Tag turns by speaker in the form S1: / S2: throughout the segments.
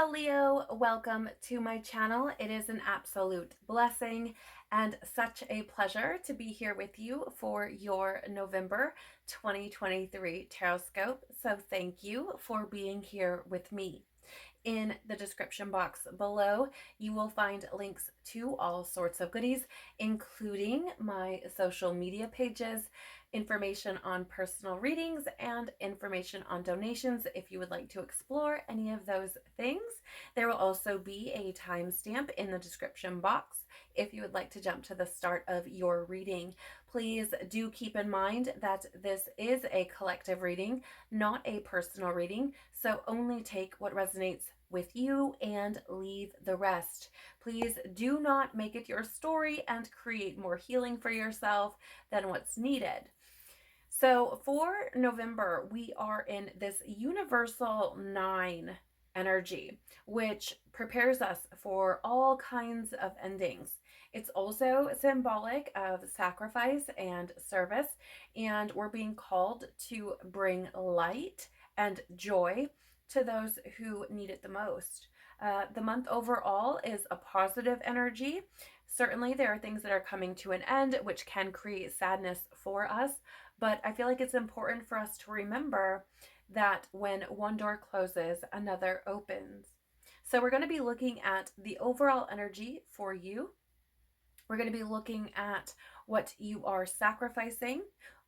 S1: Well, Leo, welcome to my channel. It is an absolute blessing and such a pleasure to be here with you for your November 2023 Tarotscope. So thank you for being here with me. In the description box below, you will find links to all sorts of goodies, including my social media pages, information on personal readings, and information on donations if you would like to explore any of those things. There will also be a timestamp in the description box if you would like to jump to the start of your reading. Please do keep in mind that this is a collective reading, not a personal reading, so only take what resonates with you and leave the rest. Please do not make it your story and create more healing for yourself than what's needed. So for November, we are in this universal 9 energy, which prepares us for all kinds of endings. It's also symbolic of sacrifice and service, and we're being called to bring light and joy to those who need it the most. The month overall is a positive energy. Certainly, there are things that are coming to an end, which can create sadness for us, but I feel like it's important for us to remember that when one door closes, another opens. So we're going to be looking at the overall energy for you. We're going to be looking at what you are sacrificing,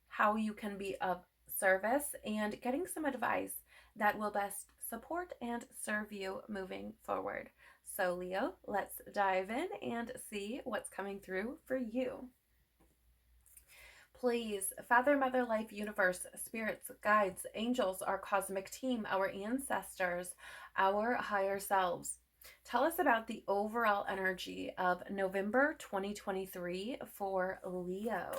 S1: how you can be of service, and getting some advice that will best support and serve you moving forward. So Leo, let's dive in and see what's coming through for you. Please, Father, Mother, Life, Universe, Spirits, Guides, Angels, our cosmic team, our ancestors, our higher selves, tell us about the overall energy of November 2023 for Leo.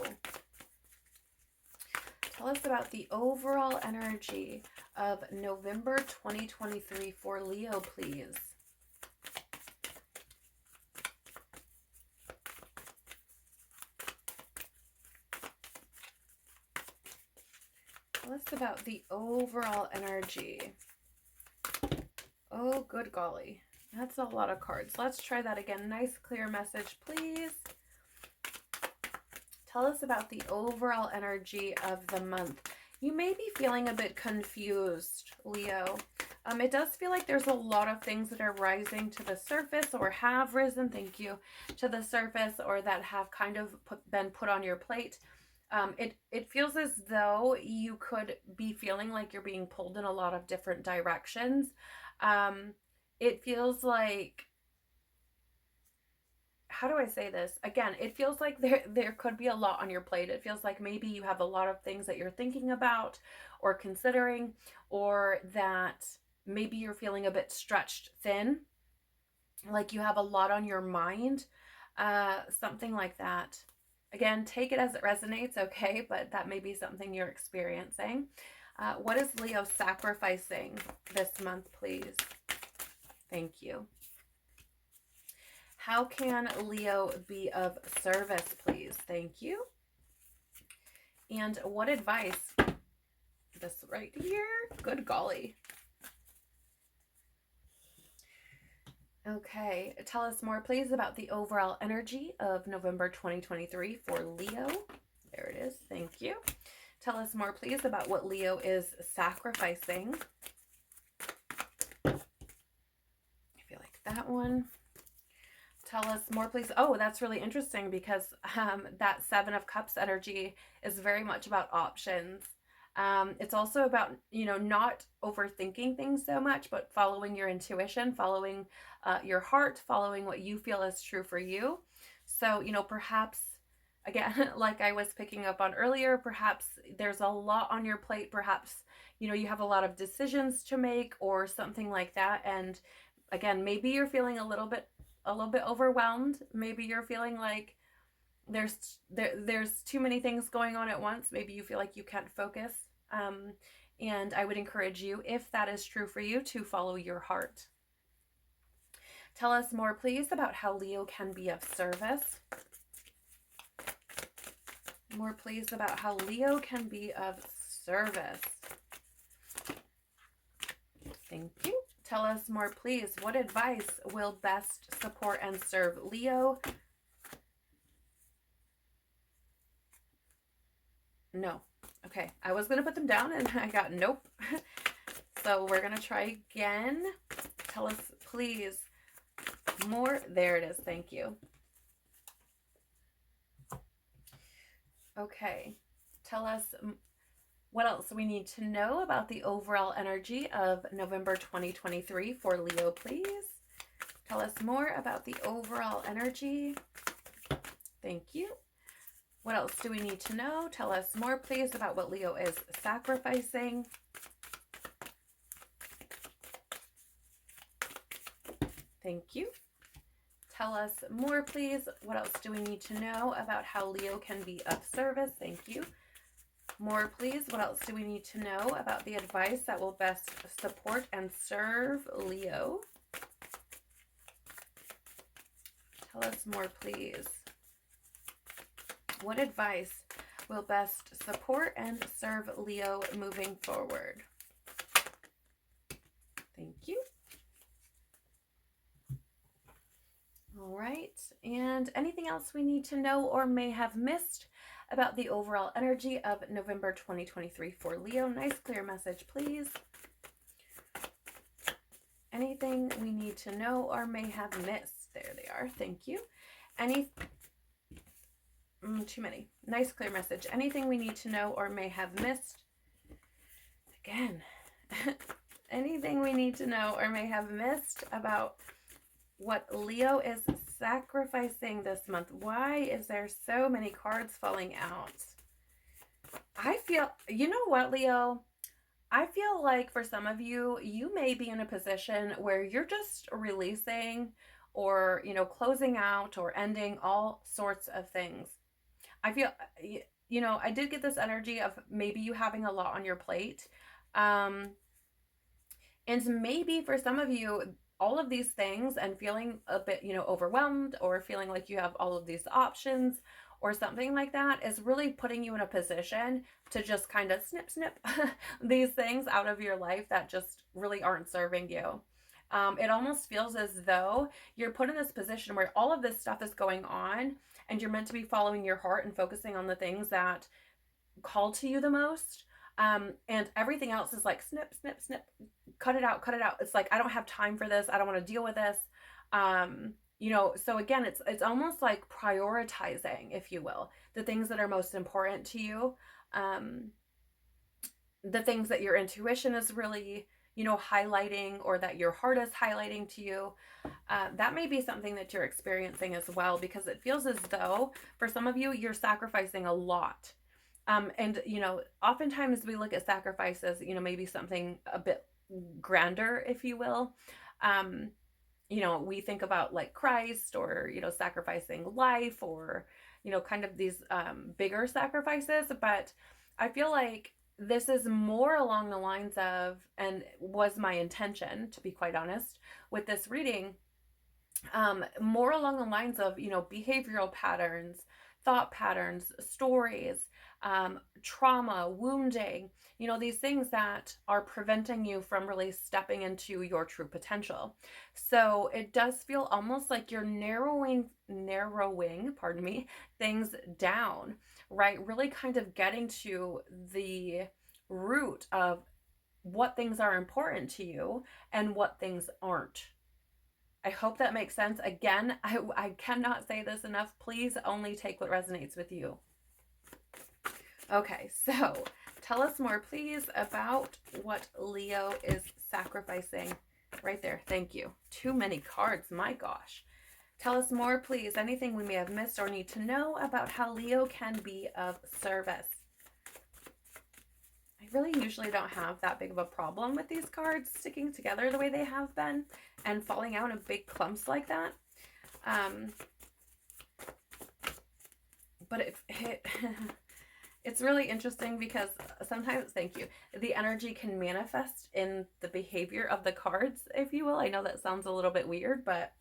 S1: Tell us about the overall energy of November 2023 for Leo, please. Tell us about the overall energy. Oh, good golly. That's a lot of cards. Let's try that again. Nice, clear message, please. Tell us about the overall energy of the month. You may be feeling a bit confused, Leo. It does feel like there's a lot of things that are rising to the surface or have risen, thank you, to the surface, or that have kind of been put on your plate. It feels as though you could be feeling like you're being pulled in a lot of different directions. It feels like, how do I say this? Again, it feels like there could be a lot on your plate. It feels like maybe you have a lot of things that you're thinking about or considering, or that maybe you're feeling a bit stretched thin, like you have a lot on your mind, something like that. Again, take it as it resonates, okay? But that may be something you're experiencing. What is Leo sacrificing this month, please? Thank you. How can Leo be of service, please? Thank you. And what advice? This right here? Good golly. Okay, tell us more, please, about the overall energy of November 2023 for Leo. There it is. Thank you. Tell us more, please, about what Leo is sacrificing. I feel like that one. Tell us more, please. Oh, that's really interesting because that Seven of Cups energy is very much about options. It's also about, not overthinking things so much, but following your intuition, following your heart, following what you feel is true for you. So, perhaps, again, like I was picking up on earlier, perhaps there's a lot on your plate. Perhaps, you have a lot of decisions to make or something like that. And again, maybe you're feeling a little bit overwhelmed. Maybe you're feeling like there's too many things going on at once. Maybe you feel like you can't focus. And I would encourage you, if that is true for you, to follow your heart. Tell us more, please, about how Leo can be of service. More, please, about how Leo can be of service. Thank you. Tell us more, please. What advice will best support and serve Leo? No. Okay, I was going to put them down and I got nope. So we're going to try again. Tell us, please, more. There it is. Thank you. Okay. Tell us what else we need to know about the overall energy of November 2023 for Leo, please. Tell us more about the overall energy. Thank you. What else do we need to know? Tell us more, please, about what Leo is sacrificing. Thank you. Tell us more, please. What else do we need to know about how Leo can be of service? Thank you. More, please. What else do we need to know about the advice that will best support and serve Leo? Tell us more, please. What advice will best support and serve Leo moving forward? Thank you. All right. And anything else we need to know or may have missed about the overall energy of November 2023 for Leo? Nice clear message, please. Anything we need to know or may have missed? There they are. Thank you. Too many. Nice clear message. Anything we need to know or may have missed? Again. Anything we need to know or may have missed about what Leo is sacrificing this month? Why is there so many cards falling out? I feel, you know what, Leo? I feel like for some of you, you may be in a position where you're just releasing or, closing out or ending all sorts of things. I feel, I did get this energy of maybe you having a lot on your plate. And maybe for some of you, all of these things and feeling a bit, overwhelmed or feeling like you have all of these options or something like that is really putting you in a position to just kind of snip these things out of your life that just really aren't serving you. It almost feels as though you're put in this position where all of this stuff is going on and you're meant to be following your heart and focusing on the things that call to you the most. And everything else is like snip, cut it out. It's like, I don't have time for this. I don't want to deal with this. So again, it's almost like prioritizing, if you will, the things that are most important to you. The things that your intuition is really, highlighting or that your heart is highlighting to you. That may be something that you're experiencing as well, because it feels as though for some of you, you're sacrificing a lot. And oftentimes we look at sacrifices, maybe something a bit grander, if you will. We think about like Christ or, sacrificing life or, kind of these bigger sacrifices. But I feel like this is more along the lines of, and was my intention, to be quite honest, with this reading, more along the lines of, behavioral patterns, thought patterns, stories, trauma, wounding, these things that are preventing you from really stepping into your true potential. So it does feel almost like you're narrowing, things down, right? Really kind of getting to the root of what things are important to you and what things aren't. I hope that makes sense. Again, I cannot say this enough. Please only take what resonates with you. Okay, so tell us more, please, about what Leo is sacrificing. Right there. Thank you. Too many cards. My gosh. Tell us more, please. Anything we may have missed or need to know about how Leo can be of service. I really usually don't have that big of a problem with these cards sticking together the way they have been and falling out in big clumps like that. But it's really interesting because sometimes, thank you, the energy can manifest in the behavior of the cards, if you will. I know that sounds a little bit weird, but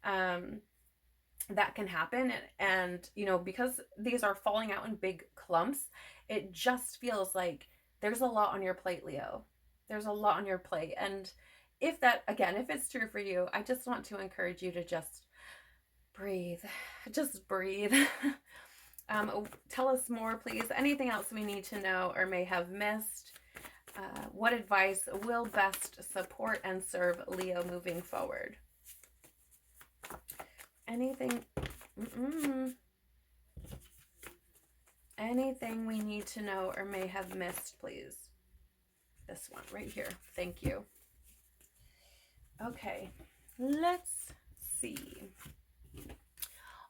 S1: that can happen. And, because these are falling out in big clumps, it just feels like there's a lot on your plate, Leo. There's a lot on your plate. And if that, again, if it's true for you, I just want to encourage you to just breathe. Just breathe. Tell us more, please. Anything else we need to know or may have missed? What advice will best support and serve Leo moving forward? Anything? Anything we need to know or may have missed, please? This one right here. Thank you. Okay, let's see.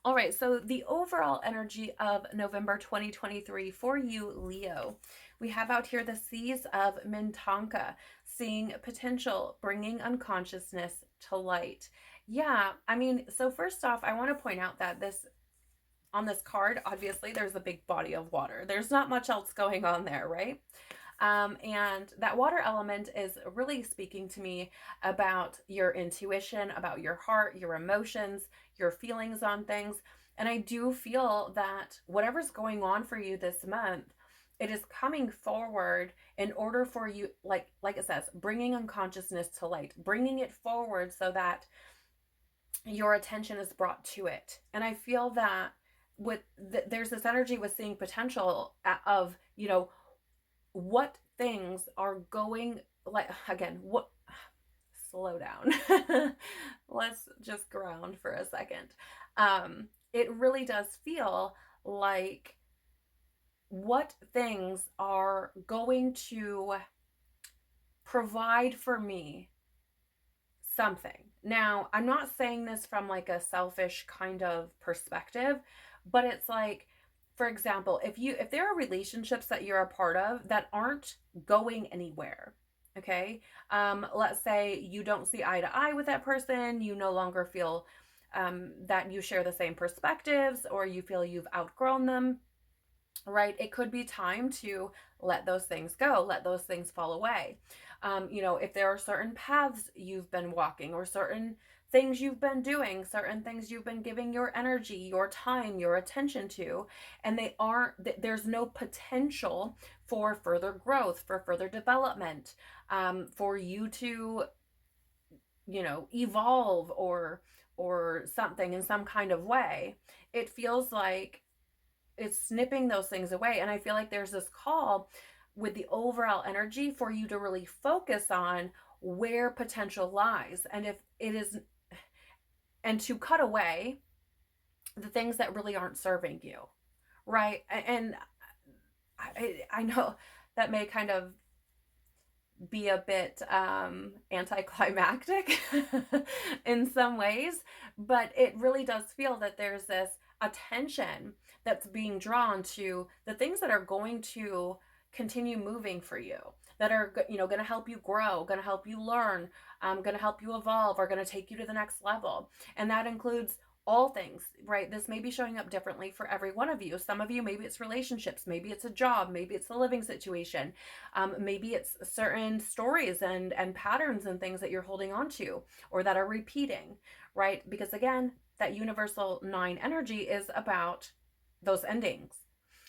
S1: All right, so the overall energy of November 2023 for you, Leo. We have out here the Seas of Mintanka, seeing potential, bringing unconsciousness to light. Yeah, I mean, so first off, I want to point out that on this card, obviously, there's a big body of water. There's not much else going on there, right? And that water element is really speaking to me about your intuition, about your heart, your emotions, your feelings on things. And I do feel that whatever's going on for you this month, it is coming forward in order for you, like it says, bringing unconsciousness to light, bringing it forward so that your attention is brought to it. And I feel that there's this energy with seeing potential of, what things are going, like, again, slow down. Let's just ground for a second. It really does feel like what things are going to provide for me something. Now, I'm not saying this from like a selfish kind of perspective, but it's like, for example, if there are relationships that you're a part of that aren't going anywhere, okay? Let's say you don't see eye to eye with that person, you no longer feel that you share the same perspectives, or you feel you've outgrown them, right? It could be time to let those things go, let those things fall away. If there are certain paths you've been walking, or certain things you've been doing, certain things you've been giving your energy, your time, your attention to, and there's no potential for further growth, for further development, for you to, evolve or something in some kind of way. It feels like it's snipping those things away. And I feel like there's this call with the overall energy for you to really focus on where potential lies. And if it is, and to cut away the things that really aren't serving you, right? And I know that may kind of be a bit anticlimactic in some ways, but it really does feel that there's this attention that's being drawn to the things that are going to continue moving for you, that are going to help you grow, going to help you learn, going to help you evolve, or going to take you to the next level. And that includes all things, right? This may be showing up differently for every one of you. Some of you, maybe it's relationships, maybe it's a job, maybe it's a living situation, maybe it's certain stories and patterns and things that you're holding on to or that are repeating, right? Because again, that universal 9 energy is about those endings.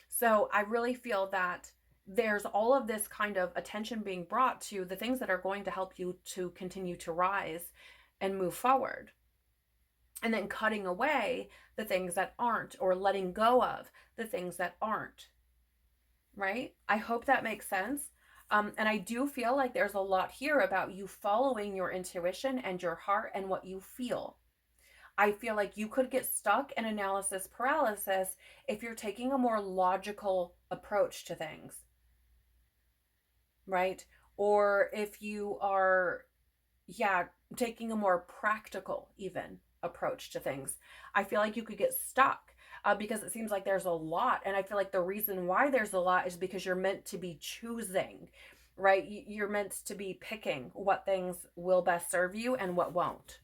S1: So I really feel that there's all of this kind of attention being brought to the things that are going to help you to continue to rise and move forward. And then cutting away the things that aren't, or letting go of the things that aren't, right? I hope that makes sense. And I do feel like there's a lot here about you following your intuition and your heart and what you feel. I feel like you could get stuck in analysis paralysis if you're taking a more logical approach to things, right? Or if you are, taking a more practical even approach to things. I feel like you could get stuck because it seems like there's a lot. And I feel like the reason why there's a lot is because you're meant to be choosing, right? You're meant to be picking what things will best serve you and what won't.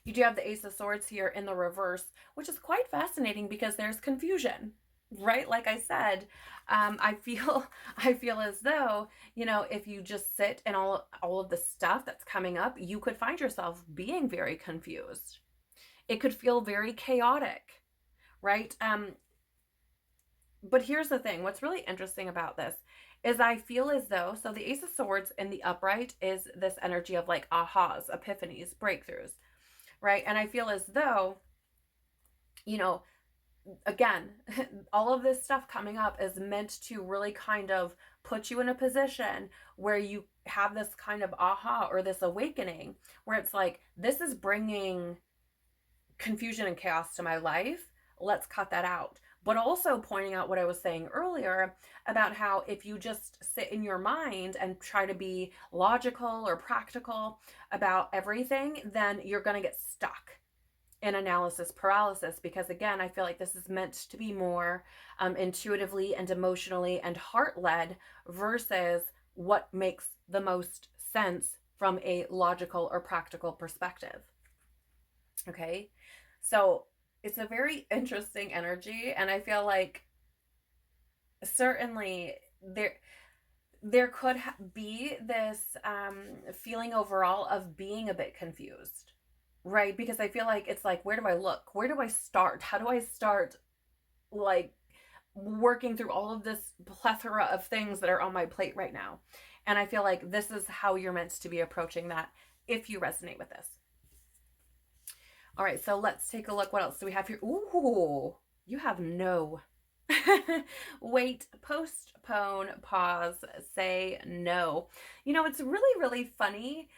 S1: You do have the Ace of Swords here in the reverse, which is quite fascinating because there's confusion, right? Like I said, I feel as though, if you just sit in all of the stuff that's coming up, you could find yourself being very confused. It could feel very chaotic, right? But here's the thing. What's really interesting about this is I feel as though, so the Ace of Swords in the upright is this energy of like ahas, epiphanies, breakthroughs, right? And I feel as though, you know, again, all of this stuff coming up is meant to really kind of put you in a position where you have this kind of aha or this awakening where it's like, this is bringing confusion and chaos to my life. Let's cut that out. But also pointing out what I was saying earlier about how if you just sit in your mind and try to be logical or practical about everything, then you're going to get stuck in analysis paralysis, because again, I feel like this is meant to be more intuitively and emotionally and heart-led versus what makes the most sense from a logical or practical perspective. Okay, so it's a very interesting energy, and I feel like certainly there could be this feeling overall of being a bit confused, right? Because I feel like it's like, where do I look? Where do I start? How do I start, like, working through all of this plethora of things that are on my plate right now? And I feel like this is how you're meant to be approaching that if you resonate with this. All right, so let's take a look. What else do we have here? Ooh, you have no. Wait, postpone, pause, say no. You know, it's really, really funny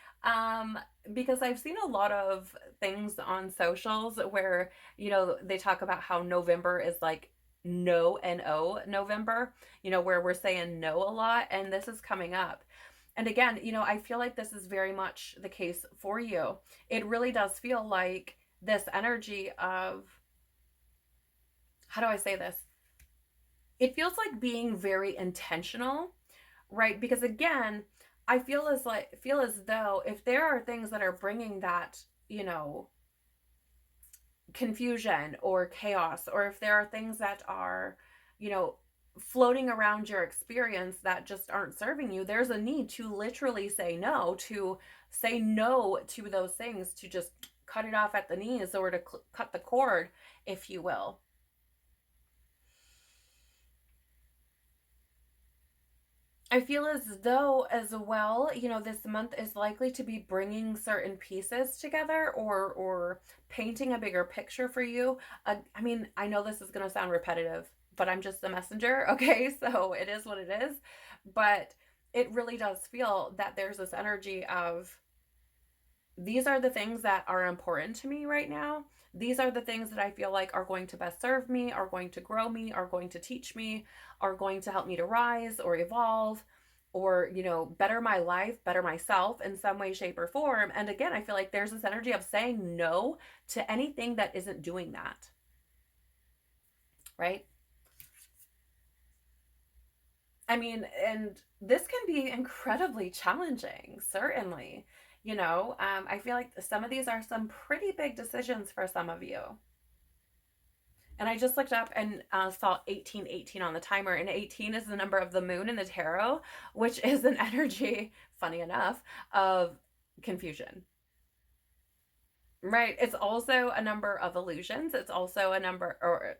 S1: because I've seen a lot of things on socials where, you know, they talk about how November is like no, N-O November, you know, where we're saying no a lot, and this is coming up. And again, you know, I feel like this is very much the case for you. It really does feel like this energy of, how do I say this? It feels like being very intentional, right? Because again, I feel as though if there are things that are bringing that, you know, confusion or chaos, or if there are things that are, you know, floating around your experience that just aren't serving you, there's a need to literally say no, to those things, to just cut it off at the knees, or to cut the cord, if you will. I feel as though, as well, you know, this month is likely to be bringing certain pieces together, or painting a bigger picture for you. I mean, I know this is going to sound repetitive, but I'm just the messenger, okay? So it is what it is. But it really does feel that there's this energy of, these are the things that are important to me right now. These are the things that I feel like are going to best serve me, are going to grow me, are going to teach me, are going to help me to rise or evolve, or, you know, better my life, better myself in some way, shape, or form. And again, I feel like there's this energy of saying no to anything that isn't doing that, right? I mean, and this can be incredibly challenging, certainly. You know, I feel like some of these are some pretty big decisions for some of you. And I just looked up and saw 1818 on the timer, and 18 is the number of the moon in the tarot, which is an energy, funny enough, of confusion. Right. It's also a number of illusions. It's also a number,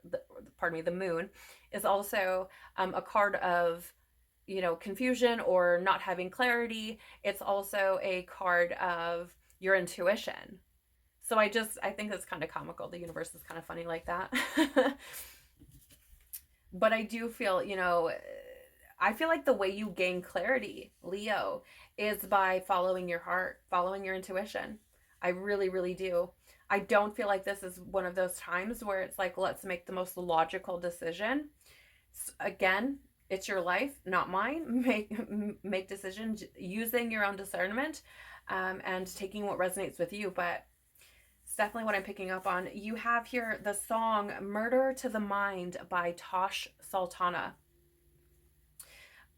S1: pardon me, the moon is also a card of, you know, confusion or not having clarity. It's also a card of your intuition. So I think it's kind of comical. The universe is kind of funny like that. But I do feel, you know, I feel like the way you gain clarity, Leo, is by following your heart, following your intuition. I really, really do. I don't feel like this is one of those times where it's like, let's make the most logical decision. Again, it's your life, not mine. Make decisions using your own discernment, and taking what resonates with you. But it's definitely what I'm picking up on. You have here the song Murder to the Mind by Tosh Sultana.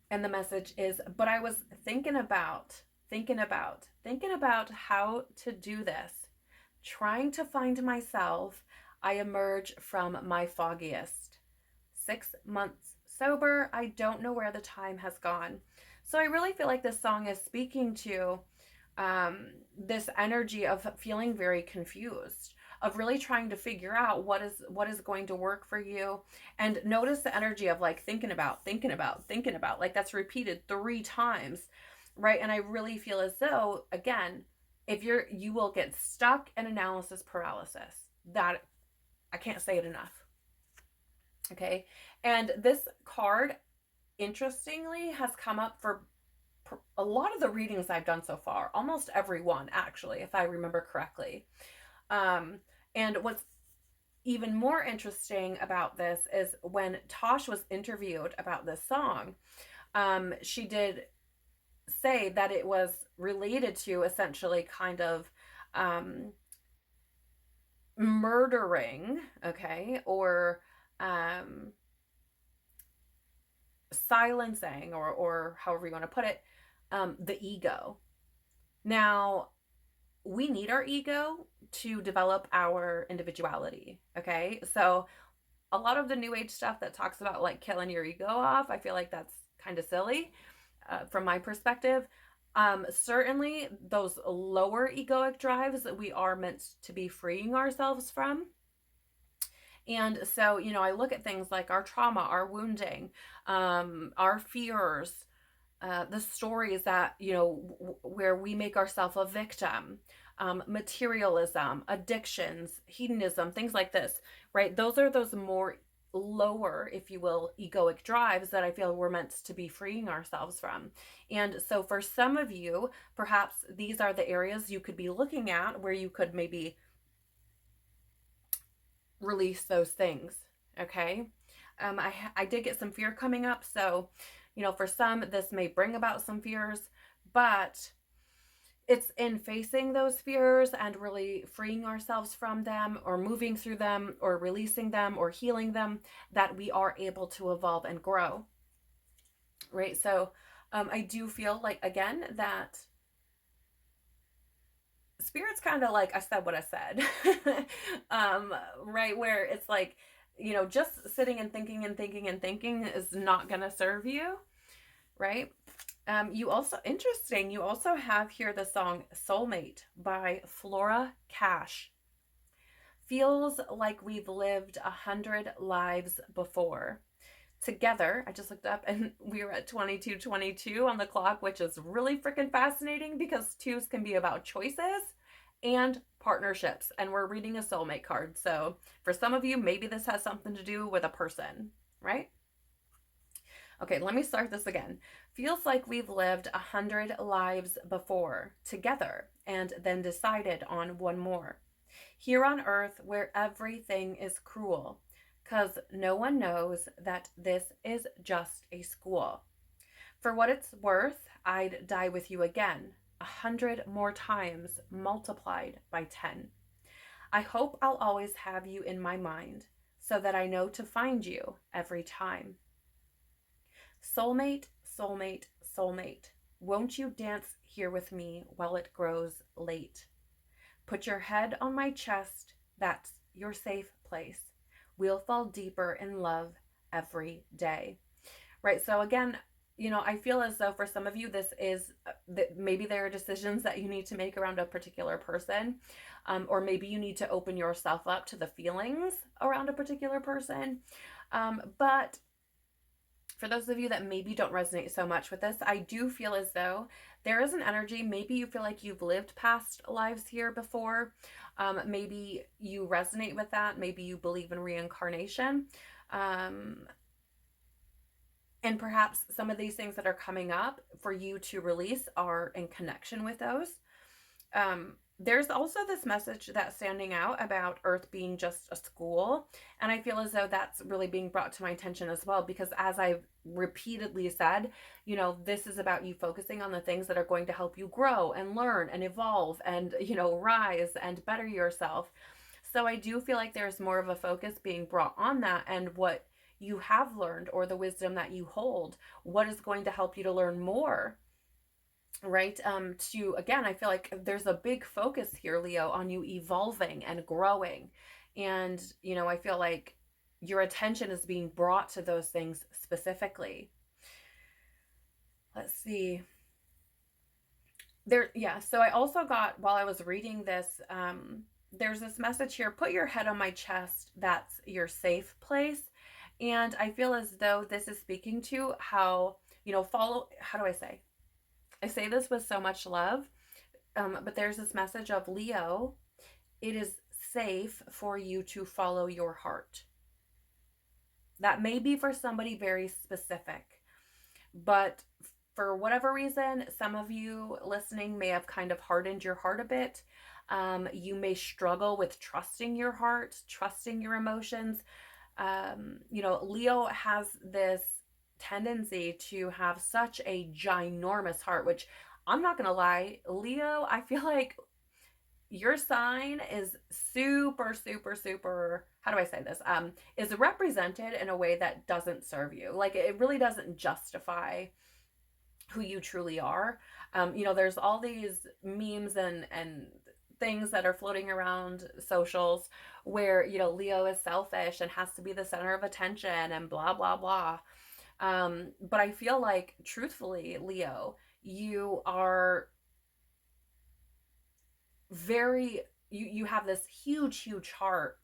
S1: And the message is, but I was thinking about how to do this. Trying to find myself, I emerge from my foggiest. 6 months sober, I don't know where the time has gone. So I really feel like this song is speaking to this energy of feeling very confused, of really trying to figure out what is going to work for you. And notice the energy of like thinking about, like that's repeated 3 times, right? And I really feel as though, again, if you will get stuck in analysis paralysis. That, I can't say it enough. Okay. And this card, interestingly, has come up for a lot of the readings I've done so far, almost every one, actually, if I remember correctly. And what's even more interesting about this is when Tosh was interviewed about this song, she did say that it was related to essentially kind of murdering, okay, or silencing, or however you want to put it, the ego. Now, we need our ego to develop our individuality, okay? So a lot of the new age stuff that talks about like killing your ego off, I feel like that's kind of silly from my perspective. Certainly those lower egoic drives that we are meant to be freeing ourselves from. And so, I look at things like our trauma, our wounding, our fears, the stories that, where we make ourselves a victim, materialism, addictions, hedonism, things like this, right? Those are those more lower, if you will, egoic drives that I feel we're meant to be freeing ourselves from. And so for some of you, perhaps these are the areas you could be looking at where you could maybe release those things. Okay. I did get some fear coming up. So, for some, this may bring about some fears, but it's in facing those fears and really freeing ourselves from them, or moving through them, or releasing them, or healing them, that we are able to evolve and grow. Right. So, I do feel like, again, that Spirit's kind of like, I said what I said. Right, where it's like, just sitting and thinking is not going to serve you, right? You also have here the song Soulmate by Flora Cash. Feels like we've lived 100 lives before. Together, I just looked up and we were at 22:22 on the clock, which is really freaking fascinating because twos can be about choices and partnerships, and we're reading a soulmate card. So for some of you, maybe this has something to do with a person, right? Okay, let me start this again. Feels like we've lived 100 lives before together and then decided on one more. Here on earth where everything is cruel, 'cause no one knows that this is just a school. For what it's worth, I'd die with you again, 100 more times multiplied by 10. I hope I'll always have you in my mind so that I know to find you every time. Soulmate, soulmate, soulmate, won't you dance here with me while it grows late? Put your head on my chest, that's your safe place. We'll fall deeper in love every day. Right. So again, I feel as though for some of you, this is that maybe there are decisions that you need to make around a particular person, or maybe you need to open yourself up to the feelings around a particular person. But for those of you that maybe don't resonate so much with this, I do feel as though there is an energy. Maybe you feel like you've lived past lives here before. Maybe you resonate with that. Maybe you believe in reincarnation. And perhaps some of these things that are coming up for you to release are in connection with those. There's also this message that's standing out about Earth being just a school. And I feel as though that's really being brought to my attention as well, because as I've repeatedly said, this is about you focusing on the things that are going to help you grow and learn and evolve and, rise and better yourself. So I do feel like there's more of a focus being brought on that, and what you have learned, or the wisdom that you hold, what is going to help you to learn more, right? Again, I feel like there's a big focus here, Leo, on you evolving and growing. And, I feel like your attention is being brought to those things specifically. Let's see. So I also got, while I was reading this, there's this message here, put your head on my chest. That's your safe place. And I feel as though this is speaking to how, follow, how do I say? I say this with so much love, but there's this message of Leo. It is safe for you to follow your heart. That may be for somebody very specific, but for whatever reason, some of you listening may have kind of hardened your heart a bit. You may struggle with trusting your heart, trusting your emotions. Leo has this tendency to have such a ginormous heart, which I'm not going to lie, Leo, I feel like your sign is super, super, super, how do I say this? Is represented in a way that doesn't serve you. Like, it really doesn't justify who you truly are. There's all these memes and things that are floating around socials where, Leo is selfish and has to be the center of attention and blah, blah, blah. But I feel like, truthfully, Leo, you are you have this huge heart,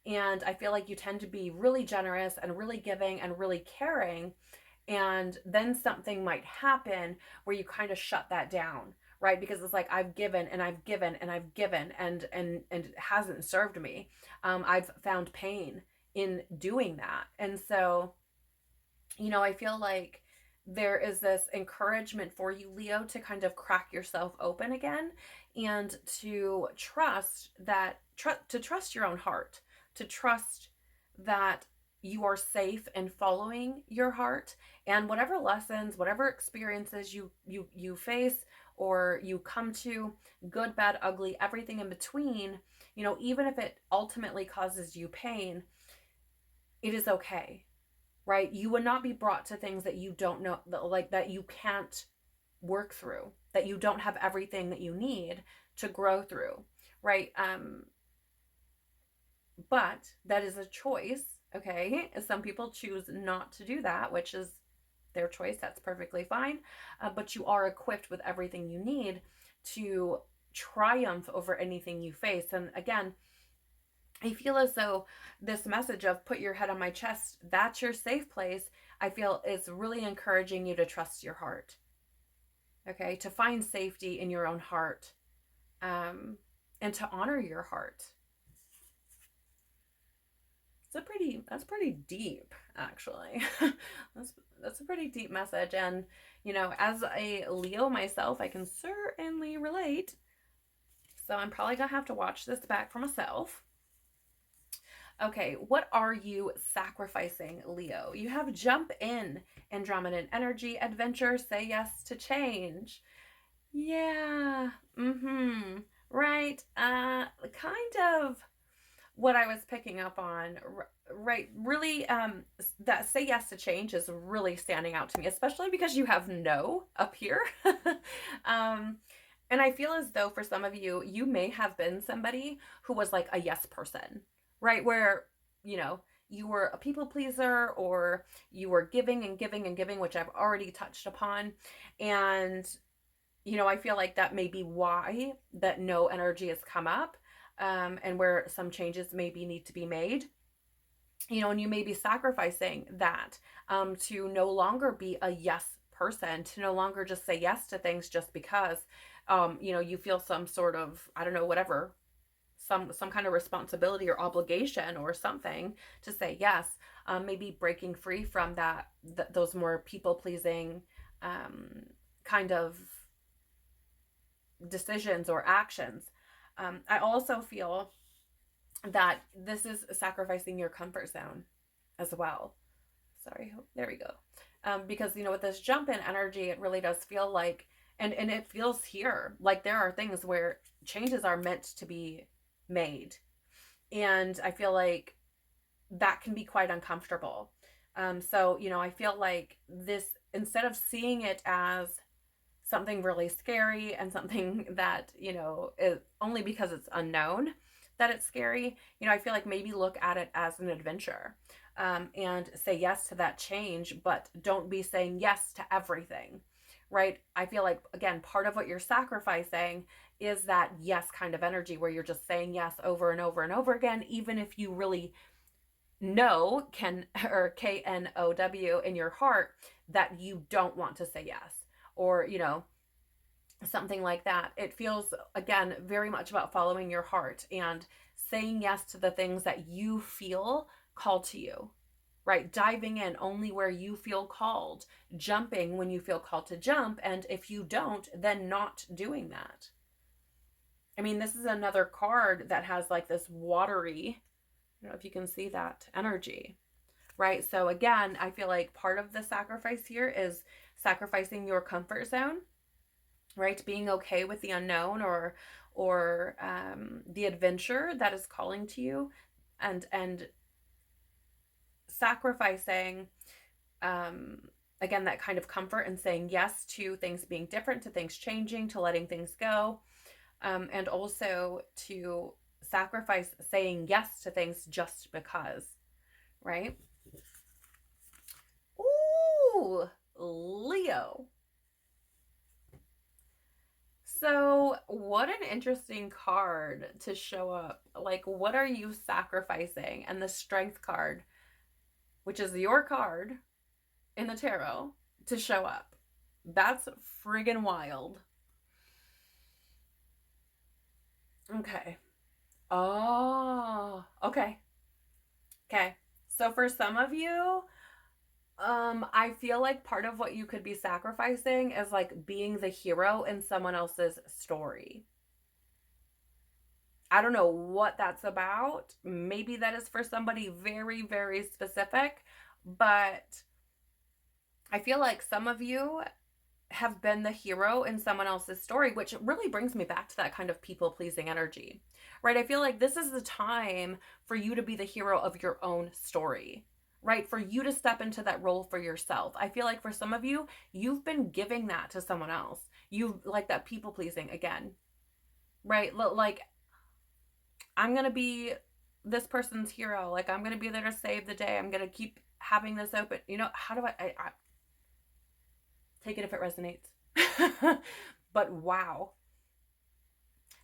S1: and I feel like you tend to be really generous and really giving and really caring, and then something might happen where you kind of shut that down, right? Because it's like, I've given and I've given and I've given, and it hasn't served me. I've found pain in doing that. And so, I feel like there is this encouragement for you, Leo, to kind of crack yourself open again, and to trust to trust your own heart, to trust that you are safe in following your heart, and whatever lessons, whatever experiences you face or you come to, good, bad, ugly, everything in between, even if it ultimately causes you pain, it is okay. Right? You would not be brought to things that you don't know, like that you can't work through, that you don't have everything that you need to grow through, right? But that is a choice, okay? Some people choose not to do that, which is their choice. That's perfectly fine. But you are equipped with everything you need to triumph over anything you face. And again, I feel as though this message of put your head on my chest, that's your safe place, I feel is really encouraging you to trust your heart. Okay, to find safety in your own heart, and to honor your heart. That's pretty deep, actually. that's a pretty deep message. And, as a Leo myself, I can certainly relate. So I'm probably gonna have to watch this back for myself. Okay, what are you sacrificing, Leo? You have jump in, Andromedan energy, adventure, say yes to change. Yeah, right. Kind of what I was picking up on, right? Really, that say yes to change is really standing out to me, especially because you have no up here. And I feel as though for some of you, you may have been somebody who was like a yes person, right? Where, you were a people pleaser, or you were giving and giving and giving, which I've already touched upon. And, I feel like that may be why that no energy has come up, and where some changes maybe need to be made. And you may be sacrificing that, to no longer be a yes person, to no longer just say yes to things just because, you feel some sort of, I don't know, whatever, some kind of responsibility or obligation or something to say yes. Maybe breaking free from those more people pleasing, kind of decisions or actions. I also feel that this is sacrificing your comfort zone as well. Sorry, there we go. Because, with this jump in energy, it really does feel like, and it feels here like there are things where changes are meant to be made. And I feel like that can be quite uncomfortable. So, I feel like this, instead of seeing it as something really scary and something that, is only because it's unknown that it's scary, I feel like maybe look at it as an adventure, and say yes to that change, but don't be saying yes to everything, right? I feel like, again, part of what you're sacrificing is that yes kind of energy where you're just saying yes over and over and over again, even if you really know KNOW in your heart that you don't want to say yes, or something like that. It feels, again, very much about following your heart and saying yes to the things that you feel called to you, right? Diving in only where you feel called, jumping when you feel called to jump, and if you don't, then not doing that. I mean, this is another card that has like this watery, I don't know if you can see that energy, right? So again, I feel like part of the sacrifice here is sacrificing your comfort zone, right? Being okay with the unknown, or the adventure that is calling to you, and sacrificing again that kind of comfort and saying yes to things being different, to things changing, to letting things go, and also to sacrifice saying yes to things just because, right? Ooh, Leo. So, what an interesting card to show up. Like, what are you sacrificing? And the Strength card, which is your card in the tarot, to show up. That's friggin' wild. Okay. Oh, okay. Okay. So, for some of you, I feel like part of what you could be sacrificing is like being the hero in someone else's story. I don't know what that's about. Maybe that is for somebody very, very specific, but I feel like some of you have been the hero in someone else's story, which really brings me back to that kind of people pleasing energy, right? I feel like this is the time for you to be the hero of your own story, right? For you to step into that role for yourself. I feel like for some of you, you've been giving that to someone else. You like that people pleasing again, right? Like, I'm going to be this person's hero. Like, I'm going to be there to save the day. I'm going to keep having this open. How do I take it if it resonates? But wow.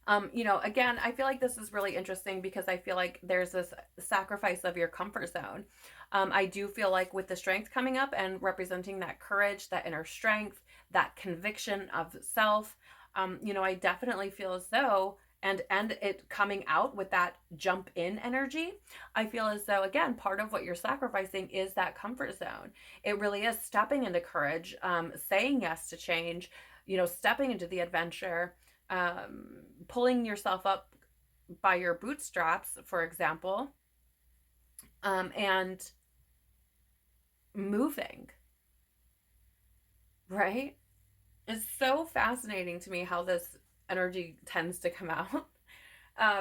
S1: Again, I feel like this is really interesting because I feel like there's this sacrifice of your comfort zone. I do feel like with the Strength coming up and representing that courage, that inner strength, that conviction of self, I definitely feel as though, and it coming out with that jump in energy, I feel as though, again, part of what you're sacrificing is that comfort zone. It really is stepping into courage, saying yes to change, stepping into the adventure, pulling yourself up by your bootstraps, for example, and moving, right? It's so fascinating to me how this energy tends to come out,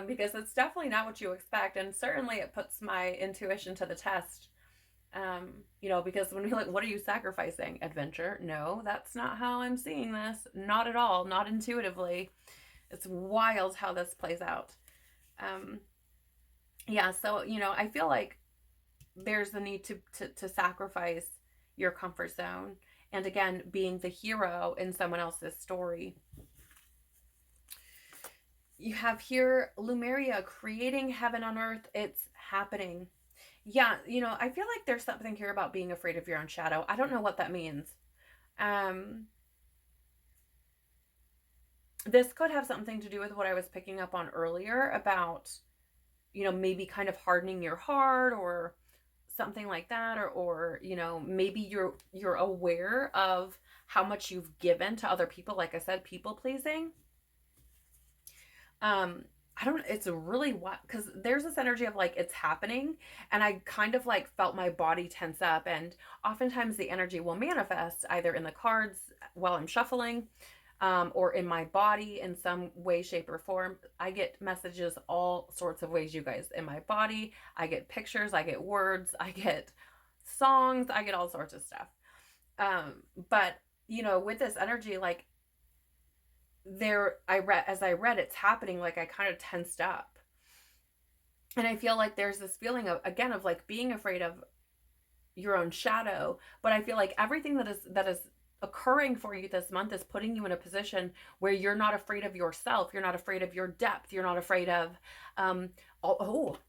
S1: because it's definitely not what you expect, and certainly it puts my intuition to the test. Because when we like, what are you sacrificing? Adventure? No, that's not how I'm seeing this. Not at all. Not intuitively. It's wild how this plays out. Yeah, so, I feel like there's the need to sacrifice your comfort zone. And again, being the hero in someone else's story. You have here Lumeria, creating heaven on earth. It's happening. Yeah, I feel like there's something here about being afraid of your own shadow. I don't know what that means. This could have something to do with what I was picking up on earlier about, maybe kind of hardening your heart or something like that, or maybe you're aware of how much you've given to other people. Like I said, people pleasing. I don't, it's really what, because there's this energy of like, it's happening, and I kind of like felt my body tense up, and oftentimes the energy will manifest either in the cards while I'm shuffling, or in my body in some way, shape, or form. I get messages all sorts of ways, you guys, in my body. I get pictures, I get words, I get songs, I get all sorts of stuff. But with this energy, like, as I read it's happening, like I kind of tensed up, and I feel like there's this feeling of, again, of like being afraid of your own shadow. But I feel like everything that is occurring for you this month is putting you in a position where you're not afraid of yourself. You're not afraid of your depth. You're not afraid of,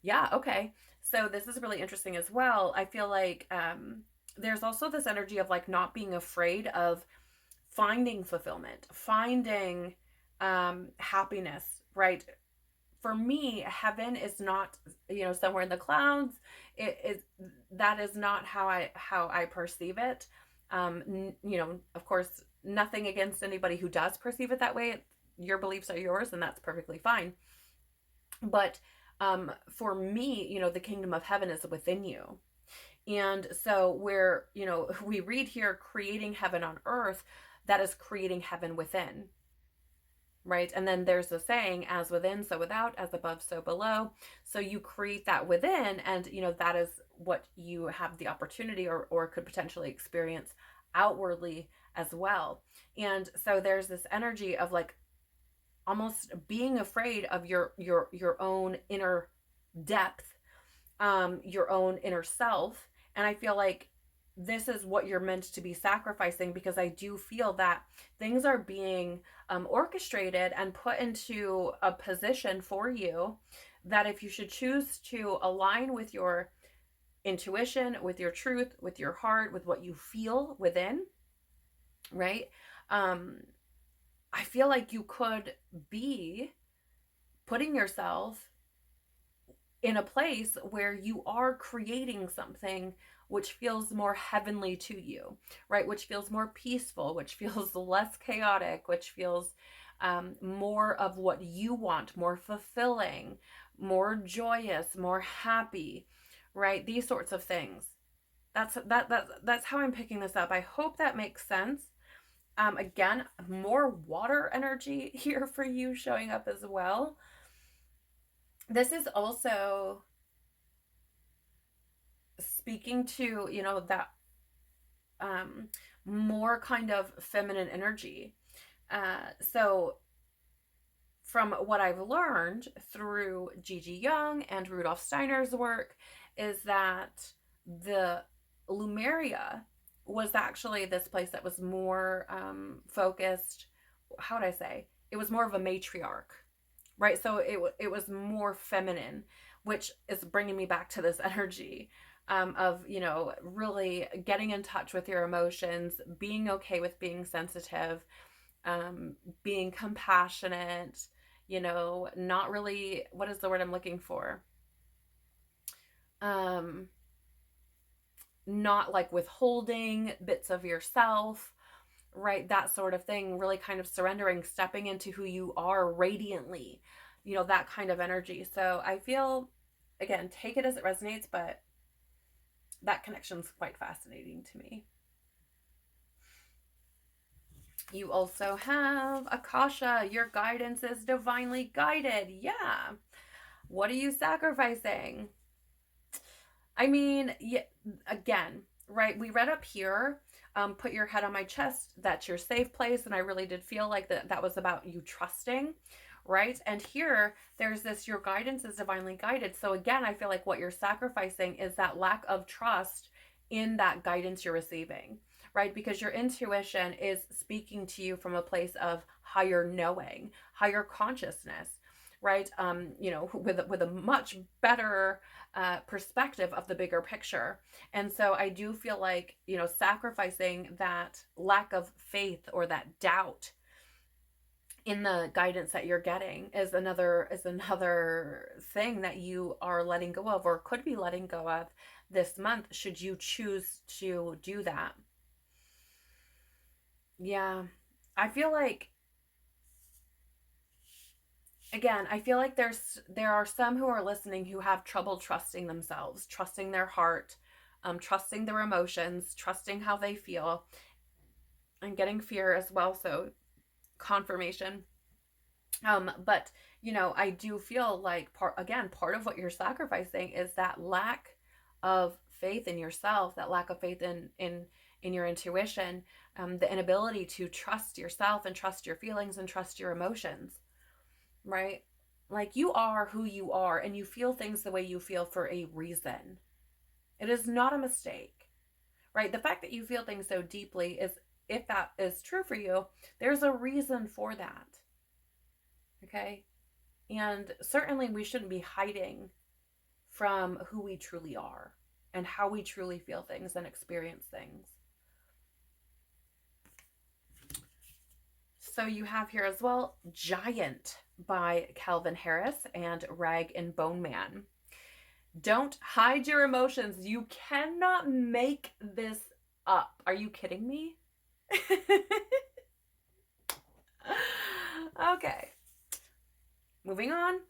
S1: yeah, okay. So this is really interesting as well. I feel like there's also this energy of like not being afraid of finding fulfillment, finding happiness, right? For me, heaven is not, somewhere in the clouds. It is, that is not how I perceive it. Of course, nothing against anybody who does perceive it that way. Your beliefs are yours, and that's perfectly fine. But for me, the kingdom of heaven is within you. And so where, we read here, creating heaven on earth, that is creating heaven within, right? And then there's the saying, as within, so without, as above, so below. So you create that within, and that is what you have the opportunity or could potentially experience outwardly as well. And so there's this energy of like almost being afraid of your own inner depth, your own inner self. And I feel like this is what you're meant to be sacrificing, because I do feel that things are being orchestrated and put into a position for you that if you should choose to align with your intuition, with your truth, with your heart, with what you feel within, right? I feel like you could be putting yourself in a place where you are creating something which feels more heavenly to you, right? Which feels more peaceful, which feels less chaotic, which feels more of what you want, more fulfilling, more joyous, more happy, right? These sorts of things. That's how I'm picking this up. I hope that makes sense. Again, more water energy here for you showing up as well. This is also speaking to, that more kind of feminine energy. So from what I've learned through Gigi Young and Rudolf Steiner's work is that the Lemuria was actually this place that was more focused. How would I say? It was more of a matriarch, right? So it was more feminine, which is bringing me back to this energy of, really getting in touch with your emotions, being okay with being sensitive, being compassionate, not really, what is the word I'm looking for? Not like withholding bits of yourself, right? That sort of thing, really kind of surrendering, stepping into who you are radiantly, that kind of energy. So I feel, again, take it as it resonates, but that connection's quite fascinating to me. You also have Akasha, your guidance is divinely guided. Yeah. What are you sacrificing? I mean, yeah, again, right? We read up here, put your head on my chest, that's your safe place. And I really did feel like that was about you trusting, right? And here, there's this, your guidance is divinely guided. So again, I feel like what you're sacrificing is that lack of trust in that guidance you're receiving, right? Because your intuition is speaking to you from a place of higher knowing, higher consciousness, right? With a much better perspective of the bigger picture. And so I do feel like, sacrificing that lack of faith or that doubt in the guidance that you're getting is another thing that you are letting go of, or could be letting go of this month, should you choose to do that. Yeah. I feel like, again, I feel like there are some who are listening who have trouble trusting themselves, trusting their heart, trusting their emotions, trusting how they feel, and getting fear as well. So confirmation. But I do feel like part of what you're sacrificing is that lack of faith in yourself, that lack of faith in your intuition, the inability to trust yourself and trust your feelings and trust your emotions, right? Like, you are who you are, and you feel things the way you feel for a reason. It is not a mistake, right? The fact that you feel things so deeply if that is true for you, there's a reason for that. Okay? And certainly we shouldn't be hiding from who we truly are and how we truly feel things and experience things. So you have here as well, Giant by Calvin Harris and Rag and Bone Man. Don't hide your emotions. You cannot make this up. Are you kidding me? Okay. Moving on.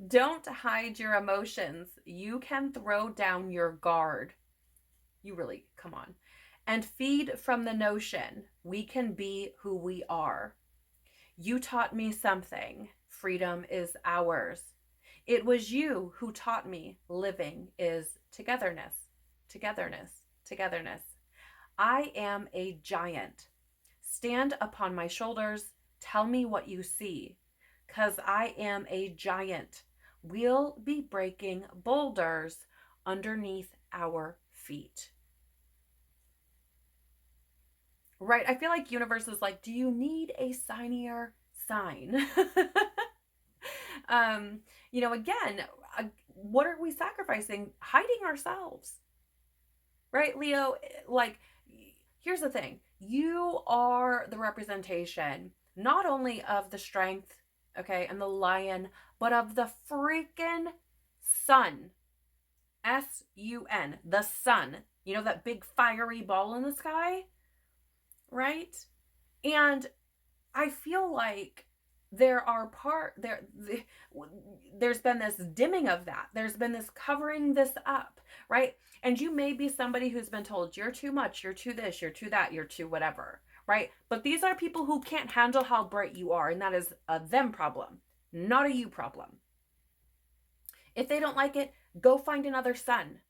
S1: Don't hide your emotions. You can throw down your guard. You really, come on. And feed from the notion we can be who we are. You taught me something. Freedom is ours. It was you who taught me living is togetherness, togetherness, togetherness. I am a giant. Stand upon my shoulders. Tell me what you see. 'Cause I am a giant. We'll be breaking boulders underneath our feet. Right? I feel like universe is like, do you need a signier sign? Again, what are we sacrificing? Hiding ourselves. Right, Leo? Like, here's the thing. You are the representation not only of the strength, okay, and the lion, but of the freaking sun. S-U-N, the sun. You know, that big fiery ball in the sky? Right? And I feel like there's been this dimming of that. There's been this covering this up, right? And you may be somebody who's been told you're too much, you're too this, you're too that, you're too whatever, right? But these are people who can't handle how bright you are, and that is a them problem, not a you problem. If they don't like it, go find another sun.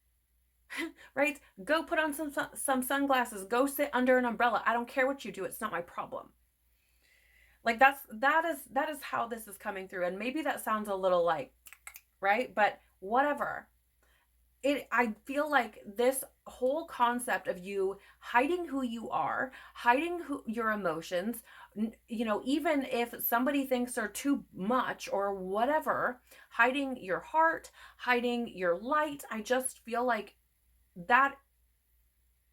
S1: Right? Go put on some sunglasses, go sit under an umbrella. I don't care what you do, it's not my problem. Like that is how this is coming through. And maybe that sounds a little like, right? But whatever. I feel like this whole concept of you hiding who you are, hiding your emotions, even if somebody thinks they're too much or whatever, hiding your heart, hiding your light, I just feel like that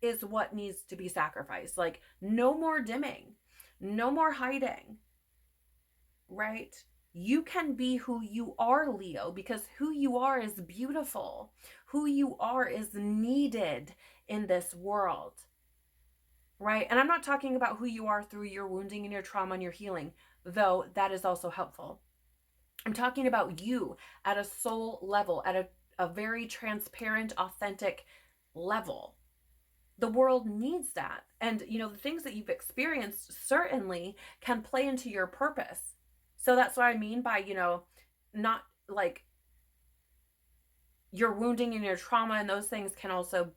S1: is what needs to be sacrificed. Like, no more dimming, no more hiding, right? You can be who you are, Leo, because who you are is beautiful. Who you are is needed in this world, right? And I'm not talking about who you are through your wounding and your trauma and your healing, though that is also helpful. I'm talking about you at a soul level, at a very transparent, authentic level. The world needs that. And, the things that you've experienced certainly can play into your purpose. So that's what I mean by, not like your wounding and your trauma and those things can also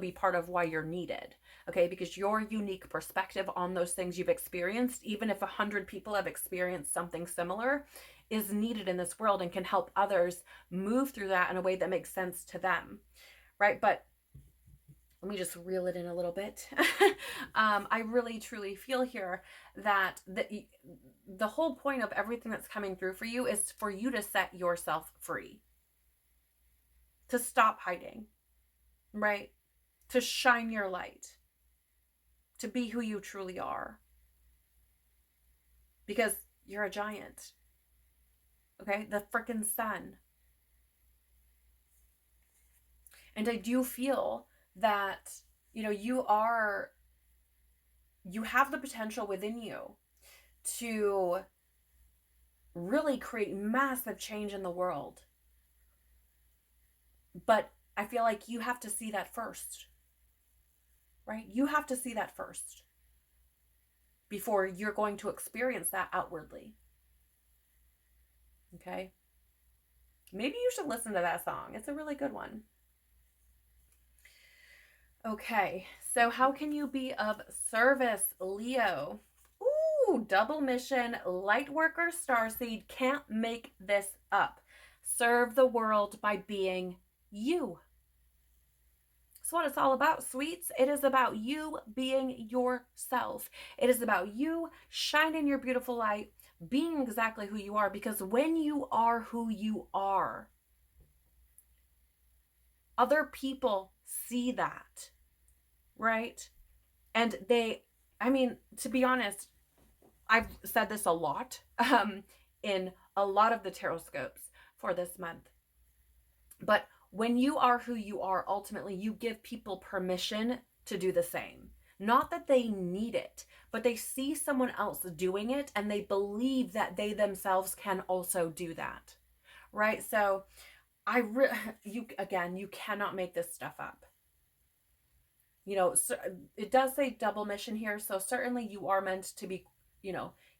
S1: be part of why you're needed. Okay, because your unique perspective on those things you've experienced, even if 100 people have experienced something similar, is needed in this world and can help others move through that in a way that makes sense to them, right? But let me just reel it in a little bit. I really truly feel here that the whole point of everything that's coming through for you is for you to set yourself free, to stop hiding, right? To shine your light, to be who you truly are, because you're a giant. Okay, the frickin' sun. And I do feel that, you have the potential within you to really create massive change in the world. But I feel like you have to see that first, right? You have to see that first before you're going to experience that outwardly. Okay? Maybe you should listen to that song. It's a really good one. Okay, so how can you be of service, Leo? Ooh, double mission, light worker, starseed, can't make this up. Serve the world by being you. That's what it's all about, sweets. It is about you being yourself. It is about you shining your beautiful light, being exactly who you are, because when you are who you are, other people see that, right? And to be honest, I've said this a lot in a lot of the Tarotscopes for this month. But when you are who you are, ultimately, you give people permission to do the same. Not that they need it, but they see someone else doing it and they believe that they themselves can also do that. Right? So you cannot make this stuff up. So it does say double mission here, so certainly you are meant to be,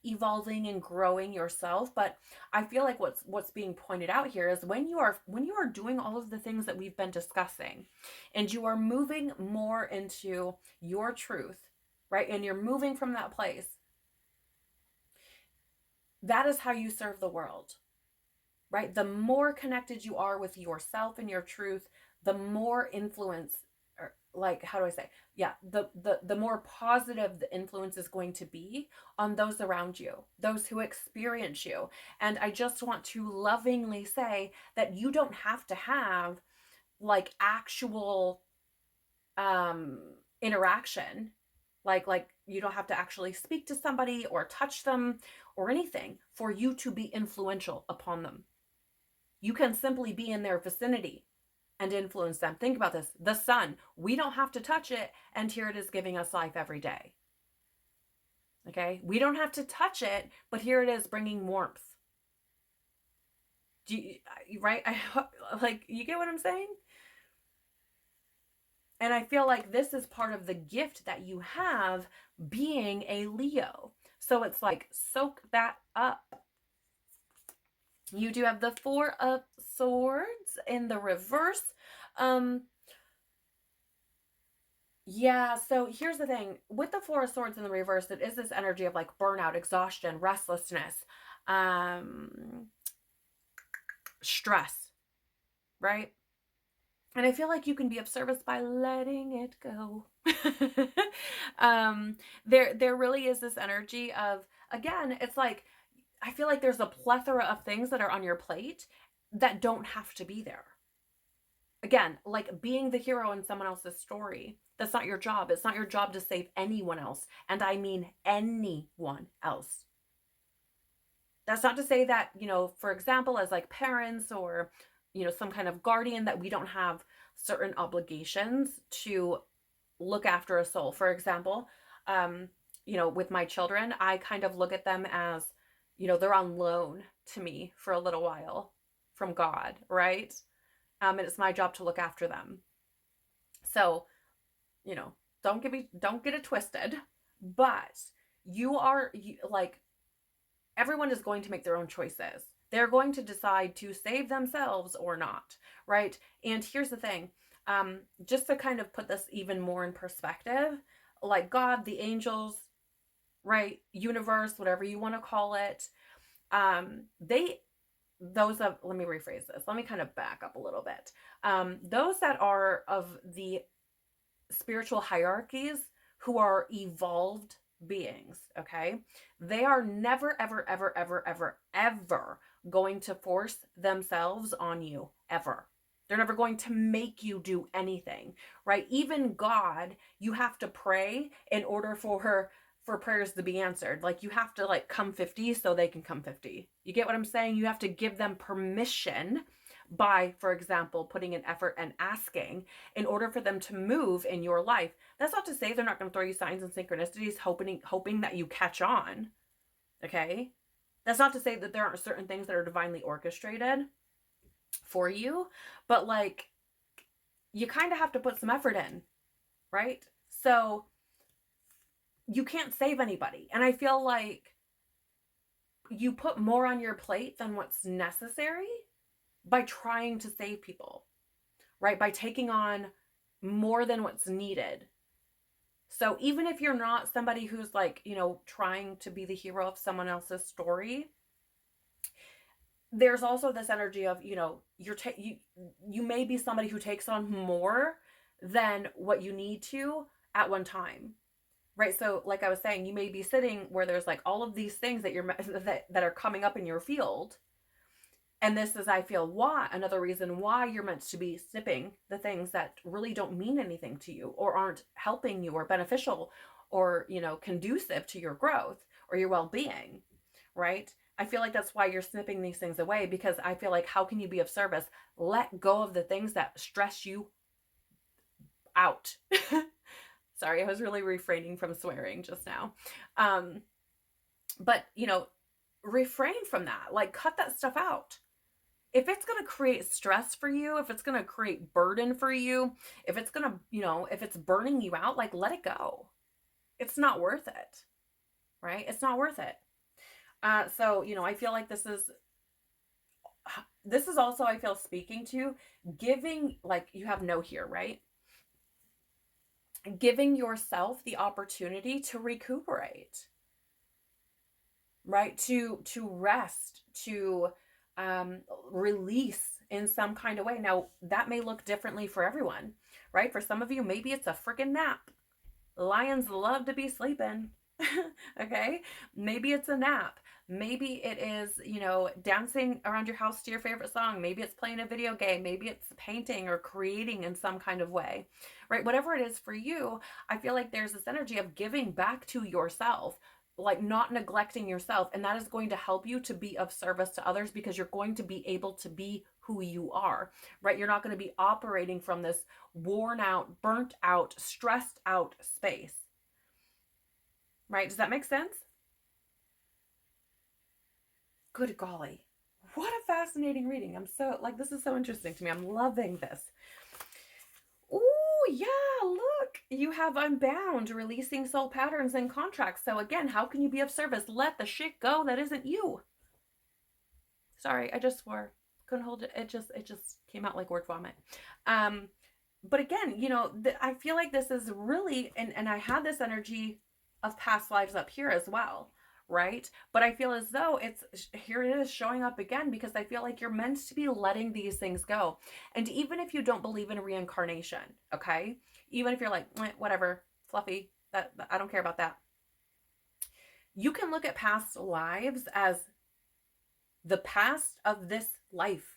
S1: evolving and growing yourself. But I feel like what's being pointed out here is when you are doing all of the things that we've been discussing, and you are moving more into your truth, right? And you're moving from that place. That is how you serve the world, right? The more connected you are with yourself and your truth, the more influence, or like, how do I say? Yeah, the more positive the influence is going to be on those around you, those who experience you. And I just want to lovingly say that you don't have to have like actual interaction, like you don't have to actually speak to somebody or touch them or anything for you to be influential upon them. You can simply be in their vicinity and influence them. Think about this. The sun, we don't have to touch it, and here it is giving us life every day. Okay? We don't have to touch it, but here it is bringing warmth. Right? Like, you get what I'm saying? And I feel like this is part of the gift that you have being a Leo. So it's like, soak that up. You do have the Four of Swords in the reverse. Yeah, so here's the thing. With the Four of Swords in the reverse, it is this energy of like burnout, exhaustion, restlessness, stress, right? And I feel like you can be of service by letting it go. There really is this energy of, again, it's like, I feel like there's a plethora of things that are on your plate that don't have to be there. Again, like being the hero in someone else's story. That's not your job. It's not your job to save anyone else. And I mean anyone else. That's not to say that, for example, as like parents or, some kind of guardian, that we don't have certain obligations to look after a soul. For example, with my children, I kind of look at them as, they're on loan to me for a little while from God, right? And it's my job to look after them. So, don't get it twisted, but everyone is going to make their own choices. They're going to decide to save themselves or not, right? And here's the thing, just to kind of put this even more in perspective, like God, the angels, right, universe, whatever you want to call it, let me rephrase this. Let me kind of back up a little bit. Those that are of the spiritual hierarchies, who are evolved beings, okay, they are never, ever, ever, ever, ever, ever going to force themselves on you, ever. They're never going to make you do anything, right? Even God, you have to pray in order for prayers to be answered. Like, you have to like come 50 so they can come 50. You get what I'm saying? You have to give them permission by, for example, putting an effort and asking in order for them to move in your life. That's not to say they're not going to throw you signs and synchronicities, hoping that you catch on. Okay? That's not to say that there aren't certain things that are divinely orchestrated for you, but like, you kind of have to put some effort in, right? So you can't save anybody. And I feel like you put more on your plate than what's necessary by trying to save people, right? By taking on more than what's needed. So even if you're not somebody who's like, trying to be the hero of someone else's story, there's also this energy of, you may be somebody who takes on more than what you need to at one time. Right? So like I was saying, you may be sitting where there's like all of these things that that are coming up in your field. And this is, I feel, why another reason why you're meant to be snipping the things that really don't mean anything to you or aren't helping you or beneficial or, conducive to your growth or your well-being, right? I feel like that's why you're snipping these things away, because I feel like, how can you be of service? Let go of the things that stress you out. Sorry, I was really refraining from swearing just now. But, refrain from that. Like, cut that stuff out. If it's going to create stress for you, if it's going to create burden for you, if it's going to, if it's burning you out, like, let it go. It's not worth it, right? It's not worth it. So, I feel like this is also, I feel, speaking to giving, like, you have no here, right? Giving yourself the opportunity to recuperate, right? To rest, to release in some kind of way. Now, that may look differently for everyone, right? For some of you, maybe it's a freaking nap. Lions love to be sleeping. Okay? Maybe it's a nap. Maybe it is, dancing around your house to your favorite song. Maybe it's playing a video game. Maybe it's painting or creating in some kind of way, right? Whatever it is for you, I feel like there's this energy of giving back to yourself, like not neglecting yourself. And that is going to help you to be of service to others, because you're going to be able to be who you are, right? You're not going to be operating from this worn out, burnt out, stressed out space, right? Does that make sense? Good golly. What a fascinating reading. I'm so, like, this is so interesting to me. I'm loving this. Oh, yeah, look. You have Unbound, releasing soul patterns and contracts. So again, how can you be of service? Let the shit go that isn't you. Sorry, I just swore. Couldn't hold it. It just came out like word vomit. But again, I feel like this is really, and I had this energy of past lives up here as well, right? But I feel as though here it is showing up again, because I feel like you're meant to be letting these things go. And even if you don't believe in reincarnation, okay? Even if you're like, whatever, fluffy, that I don't care about that. You can look at past lives as the past of this life.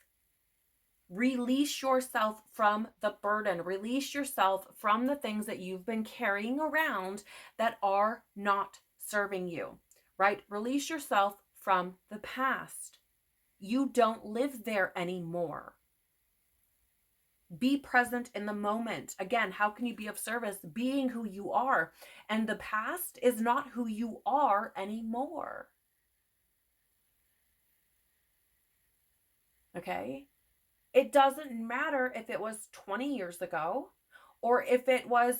S1: Release yourself from the burden. Release yourself from the things that you've been carrying around that are not serving you, right? Release yourself from the past. You don't live there anymore. Be present in the moment. Again, how can you be of service? Being who you are. And the past is not who you are anymore. Okay? It doesn't matter if it was 20 years ago or if it was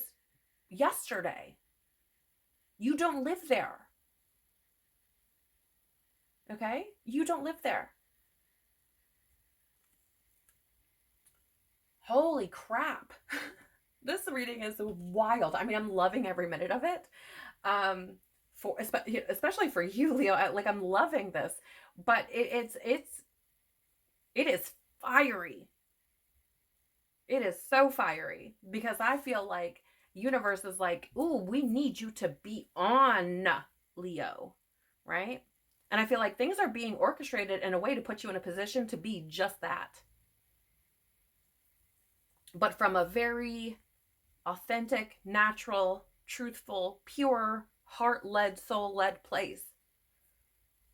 S1: yesterday. You don't live there. Okay? You don't live there. Holy crap. This reading is wild. I mean, I'm loving every minute of it. Especially for you, Leo. Like, I'm loving this. But it is fiery. It is so fiery, because I feel like universe is like, ooh, we need you to be on, Leo, right? And I feel like things are being orchestrated in a way to put you in a position to be just that. But from a very authentic, natural, truthful, pure, heart-led, soul-led place.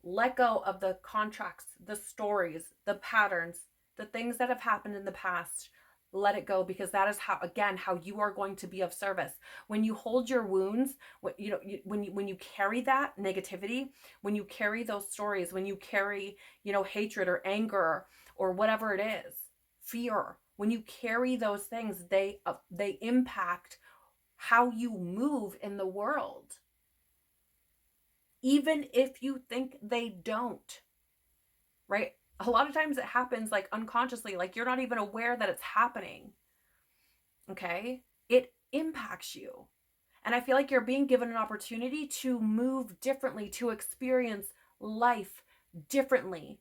S1: Let go of the contracts, the stories, the patterns, the things that have happened in the past. Let it go, because that is how you are going to be of service. When you hold your wounds, when you carry that negativity, when you carry those stories, when you carry, hatred or anger or whatever it is, fear, when you carry those things, they impact how you move in the world. Even if you think they don't, right? A lot of times it happens like unconsciously, like you're not even aware that it's happening. Okay? It impacts you. And I feel like you're being given an opportunity to move differently, to experience life differently.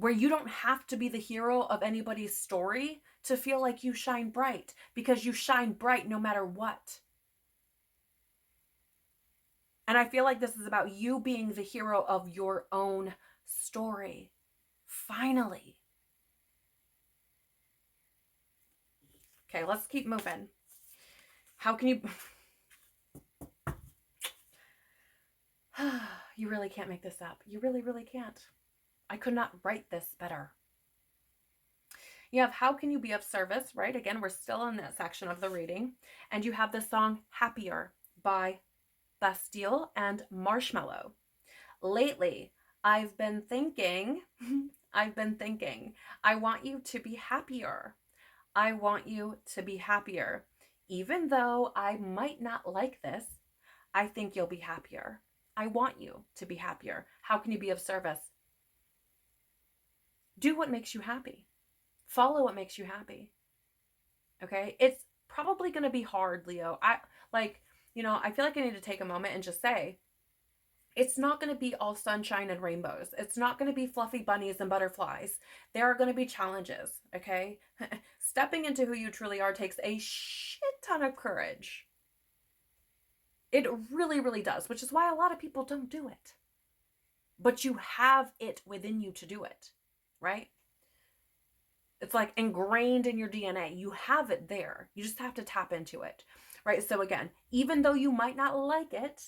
S1: where you don't have to be the hero of anybody's story to feel like you shine bright, because you shine bright no matter what. And I feel like this is about you being the hero of your own story. Finally. Okay, let's keep moving. How can you... You really can't make this up. You really, really can't. I could not write this better. You have how can you be of service, right? Again, we're still in that section of the reading. And you have the song Happier by Bastille and Marshmallow. Lately, I've been thinking, I want you to be happier. I want you to be happier. Even though I might not like this, I think you'll be happier. I want you to be happier. How can you be of service? Do what makes you happy. Follow what makes you happy. Okay? It's probably going to be hard, Leo. I feel like I need to take a moment and just say, it's not going to be all sunshine and rainbows. It's not going to be fluffy bunnies and butterflies. There are going to be challenges, okay? Stepping into who you truly are takes a shit ton of courage. It really, really does, which is why a lot of people don't do it. But you have it within you to do it, right? It's like ingrained in your DNA. You have it there. You just have to tap into it, right? So again, even though you might not like it,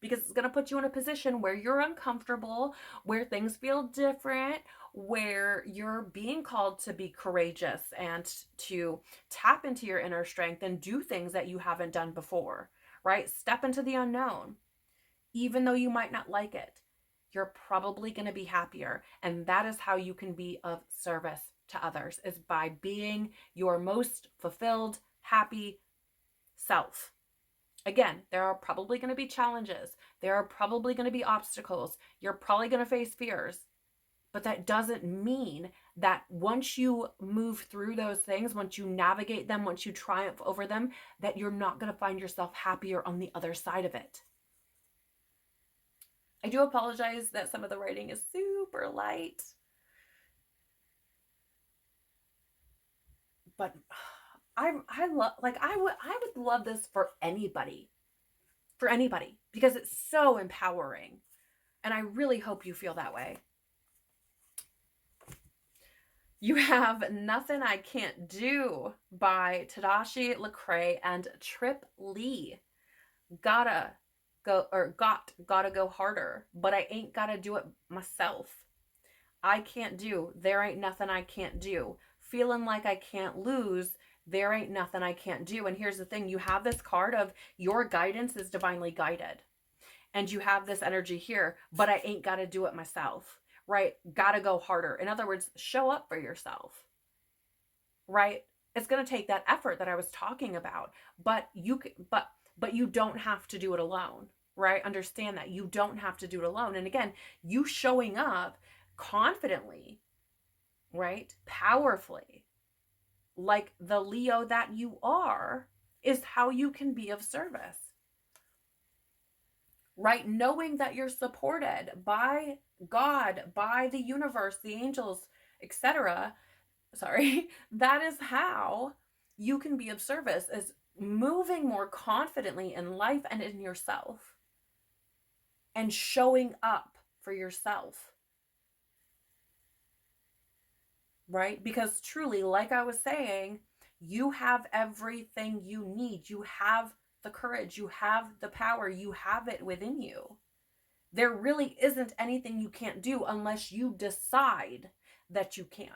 S1: because it's going to put you in a position where you're uncomfortable, where things feel different, where you're being called to be courageous and to tap into your inner strength and do things that you haven't done before, right? Step into the unknown. Even though you might not like it, you're probably going to be happier. And that is how you can be of service to others, is by being your most fulfilled, happy self. Again, there are probably going to be challenges. There are probably going to be obstacles. You're probably going to face fears. But that doesn't mean that once you move through those things, once you navigate them, once you triumph over them, that you're not going to find yourself happier on the other side of it. I do apologize that some of the writing is super light. But I would love this for anybody, because it's so empowering. And I really hope you feel that way. You have Nothing I Can't Do by Tadashi Lecrae and Trip Lee. Gotta go harder, but I ain't gotta do it myself. I can't do, there ain't nothing I can't do. Feeling like I can't lose, there ain't nothing I can't do. And here's the thing, you have this card of your guidance is divinely guided. And you have this energy here, but I ain't got to do it myself, right? Got to go harder. In other words, show up for yourself, right? It's going to take that effort that I was talking about, but you don't have to do it alone, right? Understand that you don't have to do it alone. And again, you showing up confidently, right? Powerfully, like the Leo that you are, is how you can be of service, right? Knowing that you're supported by God, by the universe, the angels, etc. That is how you can be of service, is moving more confidently in life and in yourself and showing up for yourself. Right? Because truly, like I was saying, you have everything you need. You have the courage, you have the power, you have it within you. There really isn't anything you can't do unless you decide that you can't.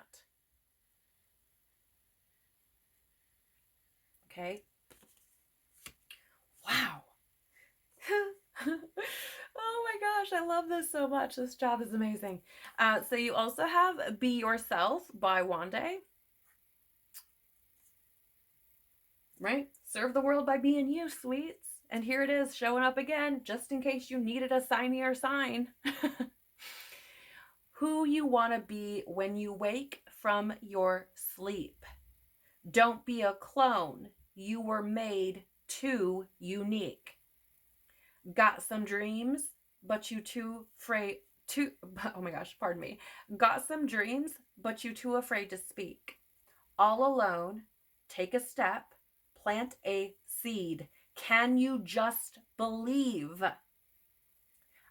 S1: Okay? Wow. Oh my gosh, I love this so much. This job is amazing. So you also have Be Yourself by Wande. Right? Serve the world by being you, sweets. And here it is, showing up again, just in case you needed a signier sign. Who you want to be when you wake from your sleep. Don't be a clone. You were made too unique. Got some dreams, but you too oh my gosh, pardon me. Got some dreams, but you too afraid to speak. All alone, take a step, plant a seed. Can you just believe?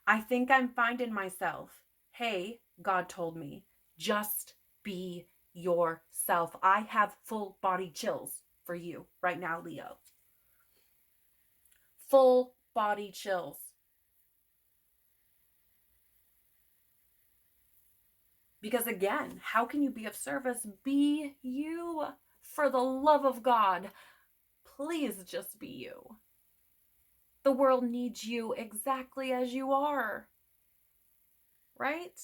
S1: I think I'm finding myself. Hey, God told me, just be yourself. I have full body chills for you right now, Leo. Full body chills. Because again, how can you be of service? Be you. For the love of God, please just be you. The world needs you exactly as you are. Right?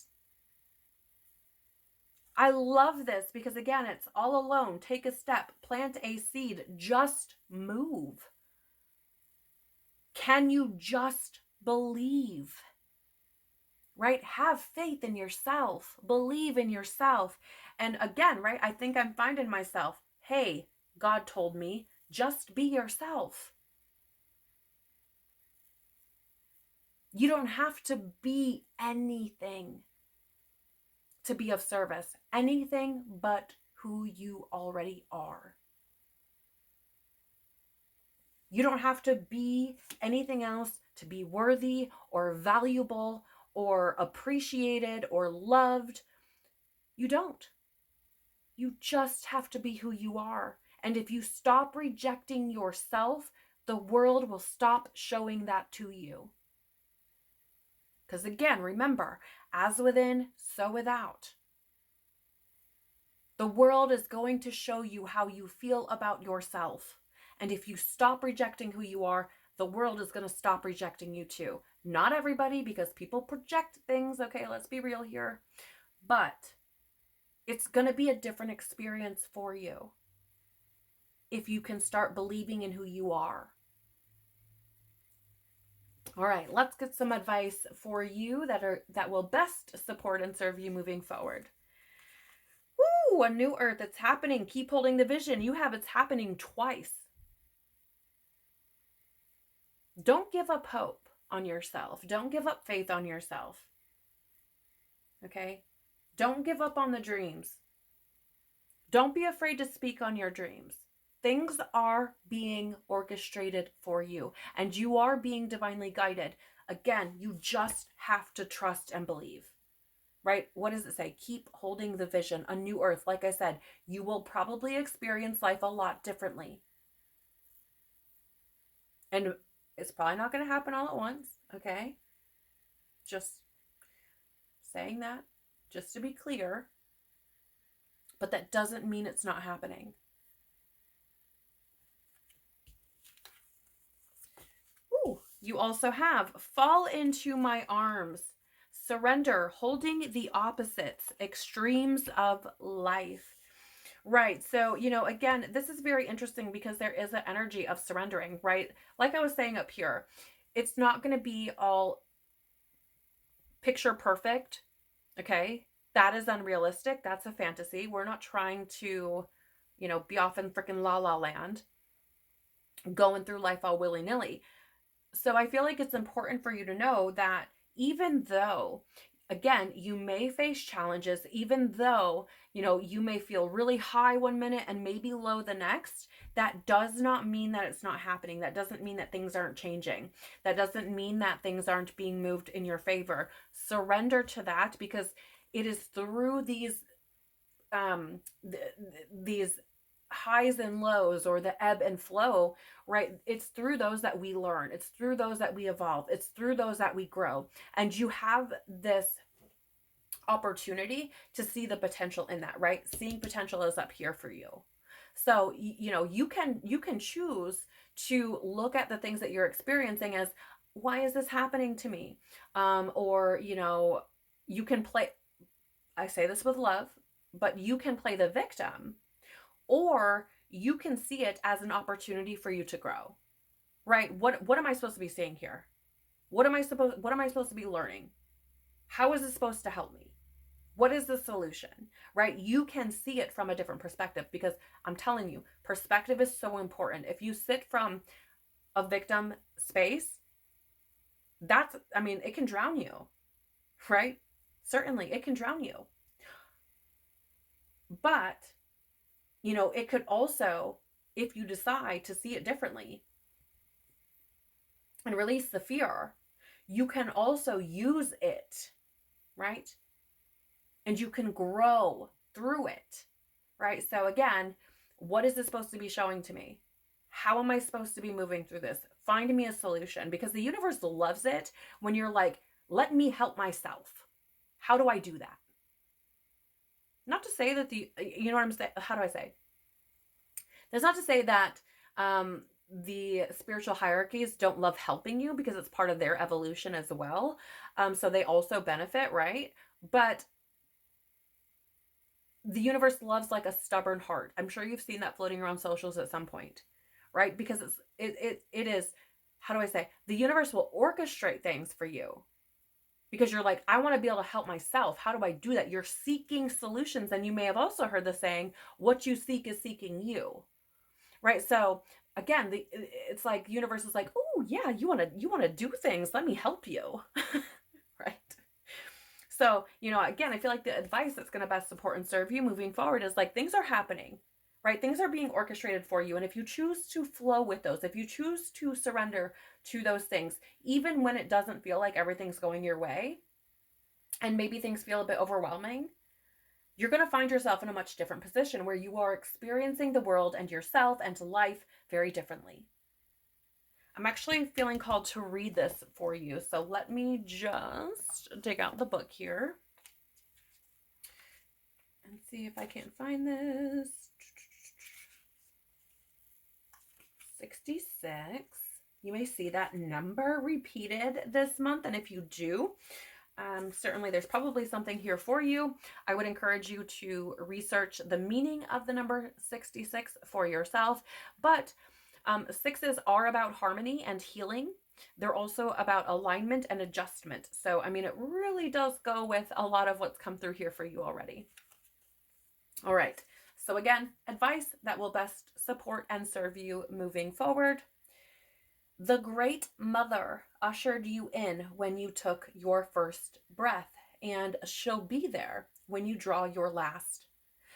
S1: I love this because again, it's all alone. Take a step, plant a seed, just move. Can you just believe? Right? Have faith in yourself. Believe in yourself. And again, right? I think I'm finding myself. Hey, God told me, just be yourself. You don't have to be anything to be of service. Anything but who you already are. You don't have to be anything else to be worthy or valuable or appreciated or loved. You don't. You just have to be who you are. And if you stop rejecting yourself, the world will stop showing that to you. Because again, remember, as within, so without. The world is going to show you how you feel about yourself. And if you stop rejecting who you are, the world is going to stop rejecting you too. Not everybody, because people project things. Okay, let's be real here. But it's going to be a different experience for you if you can start believing in who you are. All right, let's get some advice for you that will best support and serve you moving forward. Woo, a new earth. It's happening. Keep holding the vision. You have it's happening twice. Don't give up hope on yourself. Don't give up faith on yourself. Okay? Don't give up on the dreams. Don't be afraid to speak on your dreams. Things are being orchestrated for you, and you are being divinely guided. Again, you just have to trust and believe. Right? What does it say? Keep holding the vision. A new earth. Like I said, you will probably experience life a lot differently. And it's probably not going to happen all at once. Okay? Just saying that, just to be clear. But that doesn't mean it's not happening. Ooh, you also have fall into my arms. Surrender, holding the opposites, extremes of life. Right. So, again, this is very interesting because there is an energy of surrendering, right? Like I was saying up here, it's not going to be all picture perfect. Okay. That is unrealistic. That's a fantasy. We're not trying to, be off in freaking la la land, going through life all willy nilly. So I feel like it's important for you to know that even though, again, you may face challenges, even though, you may feel really high one minute and maybe low the next, that does not mean that it's not happening. That doesn't mean that things aren't changing. That doesn't mean that things aren't being moved in your favor. Surrender to that, because it is through these highs and lows, or the ebb and flow, right? It's through those that we learn. It's through those that we evolve. It's through those that we grow. And you have this opportunity to see the potential in that, right? Seeing potential is up here for you. So, you can choose to look at the things that you're experiencing as, why is this happening to me? Or, you can play, I say this with love, but you can play the victim, or you can see it as an opportunity for you to grow, right? What am I supposed to be saying here? What am I supposed to be learning? How is this supposed to help me? What is the solution, right? You can see it from a different perspective, because I'm telling you, perspective is so important. If you sit from a victim space, it can drown you. right? Certainly, it can drown you. But, it could also, if you decide to see it differently and release the fear, you can also use it, right? And you can grow through it, right? So again, what is this supposed to be showing to me? How am I supposed to be moving through this? Find me a solution, because the universe loves it when you're like, let me help myself. How do I do that? Not to say that you know what I'm saying? How do I say? That's not to say that the spiritual hierarchies don't love helping you, because it's part of their evolution as well. So they also benefit, right? But the universe loves like a stubborn heart. I'm sure you've seen that floating around socials at some point, right? Because it is, how do I say? The universe will orchestrate things for you because you're like, I want to be able to help myself. How do I do that? You're seeking solutions. And you may have also heard the saying, what you seek is seeking you, right? So again, it's like universe is like, oh yeah, you want to do things. Let me help you. Right? So, again, I feel like the advice that's going to best support and serve you moving forward is like, things are happening, right? Things are being orchestrated for you. And if you choose to flow with those, if you choose to surrender to those things, even when it doesn't feel like everything's going your way, and maybe things feel a bit overwhelming, you're going to find yourself in a much different position where you are experiencing the world and yourself and life very differently. I'm actually feeling called to read this for you. So let me just dig out the book here and see if I can find this. 66. You may see that number repeated this month. And if you do, certainly there's probably something here for you. I would encourage you to research the meaning of the number 66 for yourself. But sixes are about harmony and healing. They're also about alignment and adjustment. So, it really does go with a lot of what's come through here for you already. All right. So again, advice that will best support and serve you moving forward. The Great Mother ushered you in when you took your first breath, and she'll be there when you draw your last.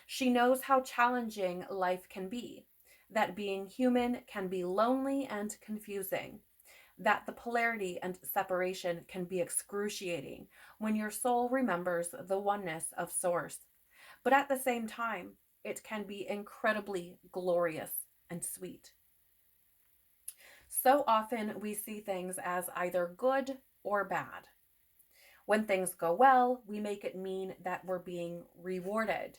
S1: She knows how challenging life can be, that being human can be lonely and confusing, that the polarity and separation can be excruciating when your soul remembers the oneness of Source. But at the same time, it can be incredibly glorious and sweet. So often we see things as either good or bad. When things go well, we make it mean that we're being rewarded.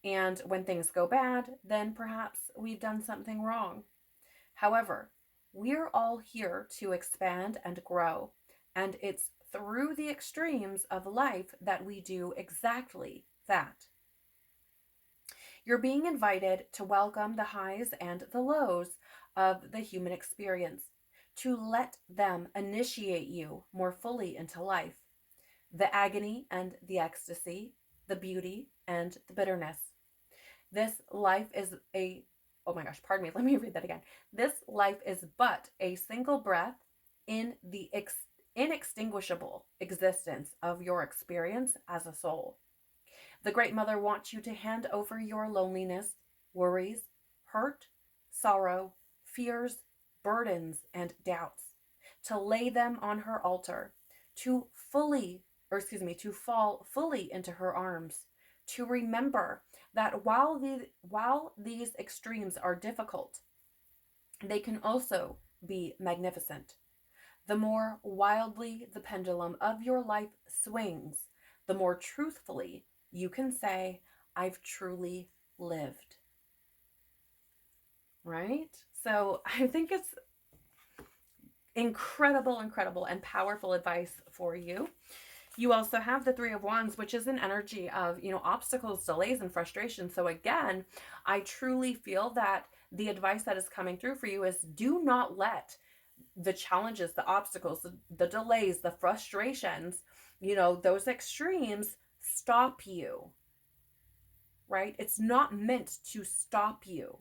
S1: And when things go bad, then perhaps we've done something wrong. However, we're all here to expand and grow, and it's through the extremes of life that we do exactly that. You're being invited to welcome the highs and the lows of the human experience, to let them initiate you more fully into life. The agony and the ecstasy, the beauty and the bitterness. This life is oh my gosh, pardon me, let me read that again. This life is but a single breath in the inextinguishable existence of your experience as a soul. The Great Mother wants you to hand over your loneliness, worries, hurt, sorrow, fears, burdens, and doubts, to lay them on her altar, to fall fully into her arms, to remember that while these extremes are difficult, they can also be magnificent. The more wildly the pendulum of your life swings, the more truthfully you can say, I've truly lived. Right? So I think it's incredible and powerful advice for you. You also have the Three of Wands, which is an energy of, obstacles, delays, and frustration. So again, I truly feel that the advice that is coming through for you is, do not let the challenges, the obstacles, the delays, the frustrations, those extremes stop you, right? It's not meant to stop you.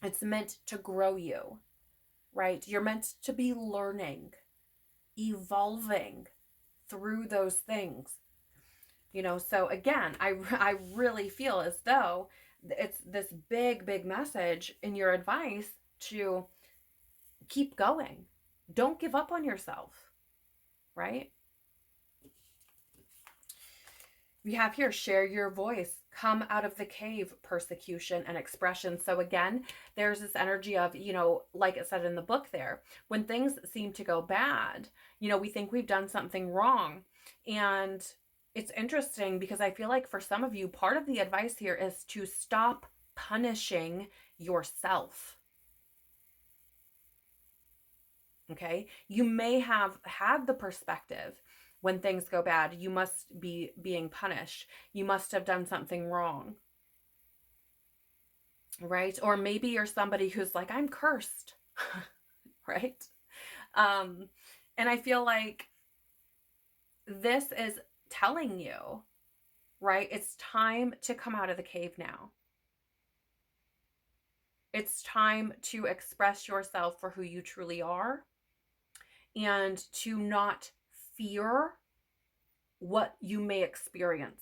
S1: It's meant to grow you, right? You're meant to be learning, evolving, through those things. So again, I really feel as though it's this big message in your advice to keep going. Don't give up on yourself, right? We have here, share your voice, come out of the cave, persecution and expression. So again, there's this energy of, like it said in the book there, when things seem to go bad, we think we've done something wrong. And it's interesting because I feel like for some of you, part of the advice here is to stop punishing yourself. Okay? You may have had the perspective when things go bad, you must be being punished. You must have done something wrong. Right? Or maybe you're somebody who's like, I'm cursed. Right? And I feel like this is telling you, right? It's time to come out of the cave now. It's time to express yourself for who you truly are and to not fear what you may experience.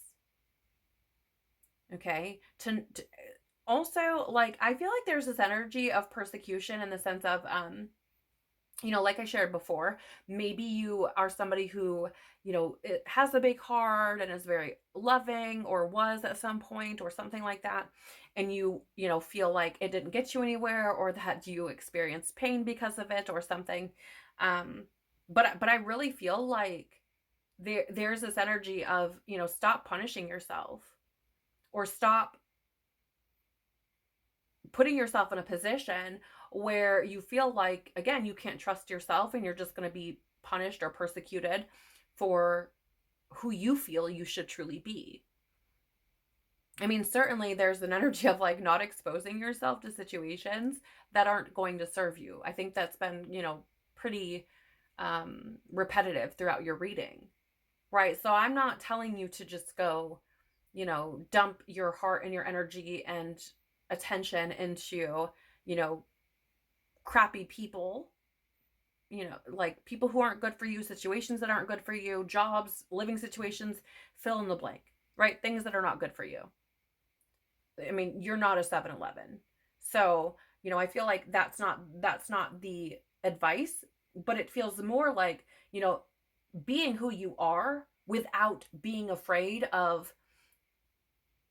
S1: Okay? Also, like, I feel like there's this energy of persecution in the sense of, like I shared before, maybe you are somebody who, it has a big heart and is very loving, or was at some point, or something like that. And you feel like it didn't get you anywhere, or that you experienced pain because of it or something. But I really feel like there's this energy of, stop punishing yourself, or stop putting yourself in a position where you feel like, again, you can't trust yourself and you're just going to be punished or persecuted for who you feel you should truly be. I mean, certainly there's an energy of like not exposing yourself to situations that aren't going to serve you. I think that's been, pretty repetitive throughout your reading, right? So I'm not telling you to just go, dump your heart and your energy and attention into, crappy people, like people who aren't good for you, situations that aren't good for you, jobs, living situations, fill in the blank, right? Things that are not good for you. I mean, you're not a 7-Eleven. So, I feel like that's not the advice, but it feels more like, being who you are without being afraid of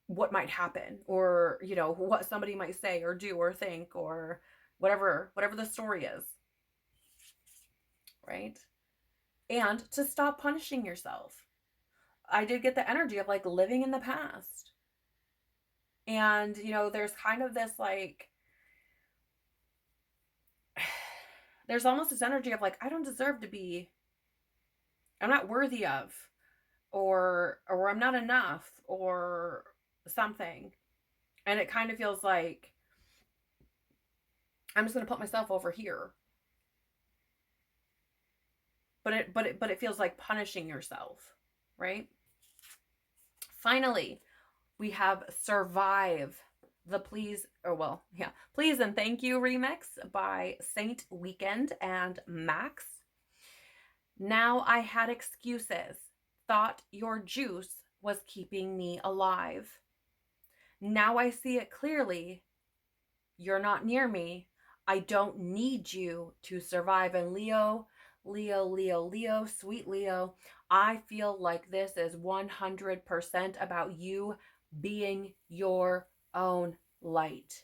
S1: what might happen, or, what somebody might say or do or think, or whatever the story is. Right? And to stop punishing yourself. I did get the energy of like living in the past. And, there's kind of this like, there's almost this energy of like, I don't deserve to be, I'm not worthy of, or I'm not enough, or something. And it kind of feels like I'm just going to put myself over here. But it feels like punishing yourself, right? Finally, we have Survive, the Please and Thank You remix by Saint Weekend and Max. Now I had excuses, thought your juice was keeping me alive. Now I see it clearly. You're not near me. I don't need you to survive. And Leo, sweet Leo, I feel like this is 100% about you being your own light.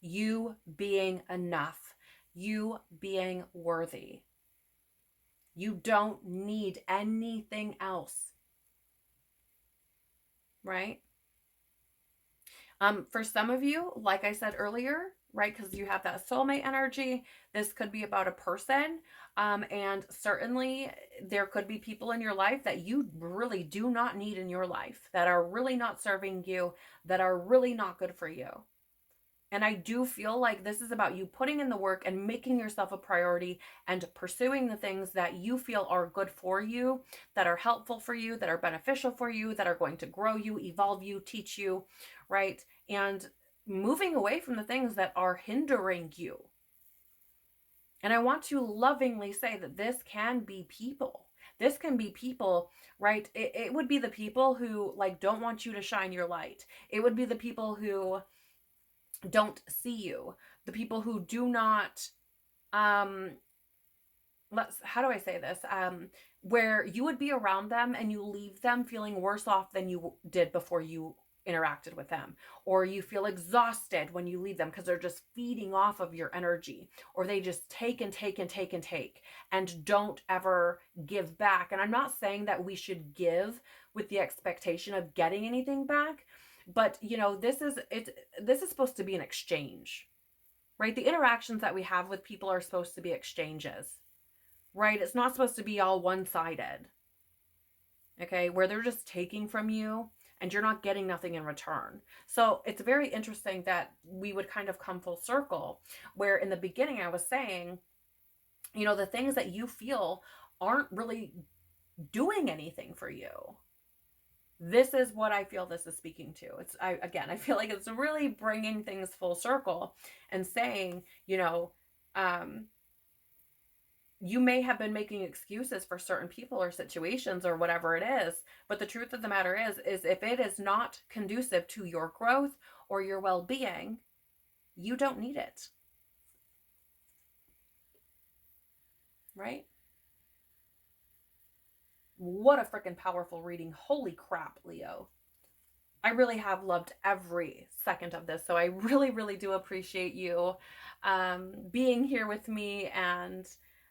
S1: You being enough. You being worthy. You don't need anything else. Right? For some of you, like I said earlier, right, because you have that soulmate energy, this could be about a person. And certainly there could be people in your life that you really do not need in your life, that are really not serving you, that are really not good for you. And I do feel like this is about you putting in the work and making yourself a priority and pursuing the things that you feel are good for you, that are helpful for you, that are beneficial for you, that are going to grow you, evolve you, teach you, right? And moving away from the things that are hindering you. And I want to lovingly say that this can be people. This can be people, right? It would be the people who like don't want you to shine your light. It would be the people who don't see you, the people who do not um how do I say this? Where you would be around them and you leave them feeling worse off than you did before you interacted with them, or you feel exhausted when you leave them because they're just feeding off of your energy, or they just take and take and take and take and don't ever give back. And I'm not saying that we should give with the expectation of getting anything back, but you know, this is supposed to be an exchange, right? The interactions that we have with people are supposed to be exchanges, right? It's not supposed to be all one-sided, okay, where they're just taking from you and you're not getting nothing in return. So it's very interesting that we would kind of come full circle, where in the beginning I was saying, you know, the things that you feel aren't really doing anything for you. This is what I feel this is speaking to. I feel like it's really bringing things full circle and saying, you know, you may have been making excuses for certain people or situations or whatever it is, but the truth of the matter is if it is not conducive to your growth or your well-being, you don't need it. Right? What a freaking powerful reading. Holy crap, Leo. I really have loved every second of this. So I really, really do appreciate you being here with me and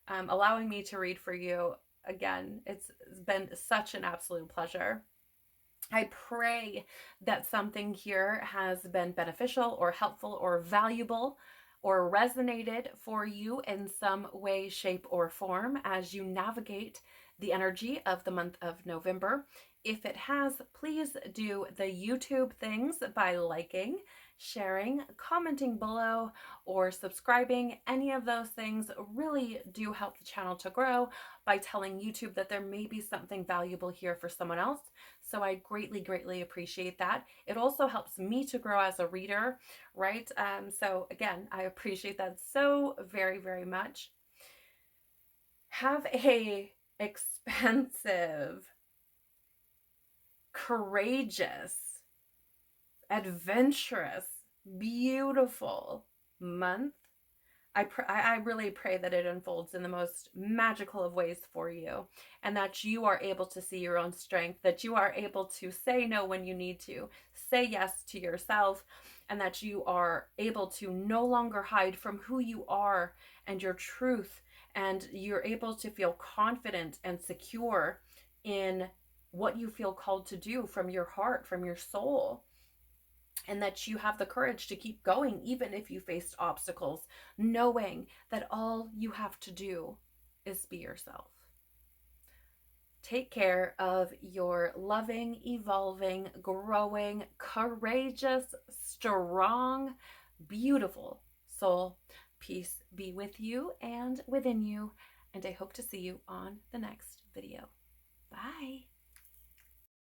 S1: allowing me to read for you. Again, it's been such an absolute pleasure. I pray that something here has been beneficial or helpful or valuable or resonated for you in some way, shape, or form as you navigate the energy of the month of November. If it has, please do the YouTube things by liking, sharing, commenting below, or subscribing. Any of those things really do help the channel to grow by telling YouTube that there may be something valuable here for someone else. So I greatly, greatly appreciate that. It also helps me to grow as a reader, right? So again, I appreciate that so very, very much. Have a expensive, courageous, adventurous, beautiful month. I really pray that it unfolds in the most magical of ways for you, and that you are able to see your own strength, that you are able to say no when you need to, say yes to yourself, and that you are able to no longer hide from who you are and your truth, and you're able to feel confident and secure in what you feel called to do from your heart, from your soul, and that you have the courage to keep going even if you faced obstacles, knowing that all you have to do is be yourself. Take care of your loving, evolving, growing, courageous, strong, beautiful soul. Peace be with you and within you, and I hope to see you on the next video. Bye.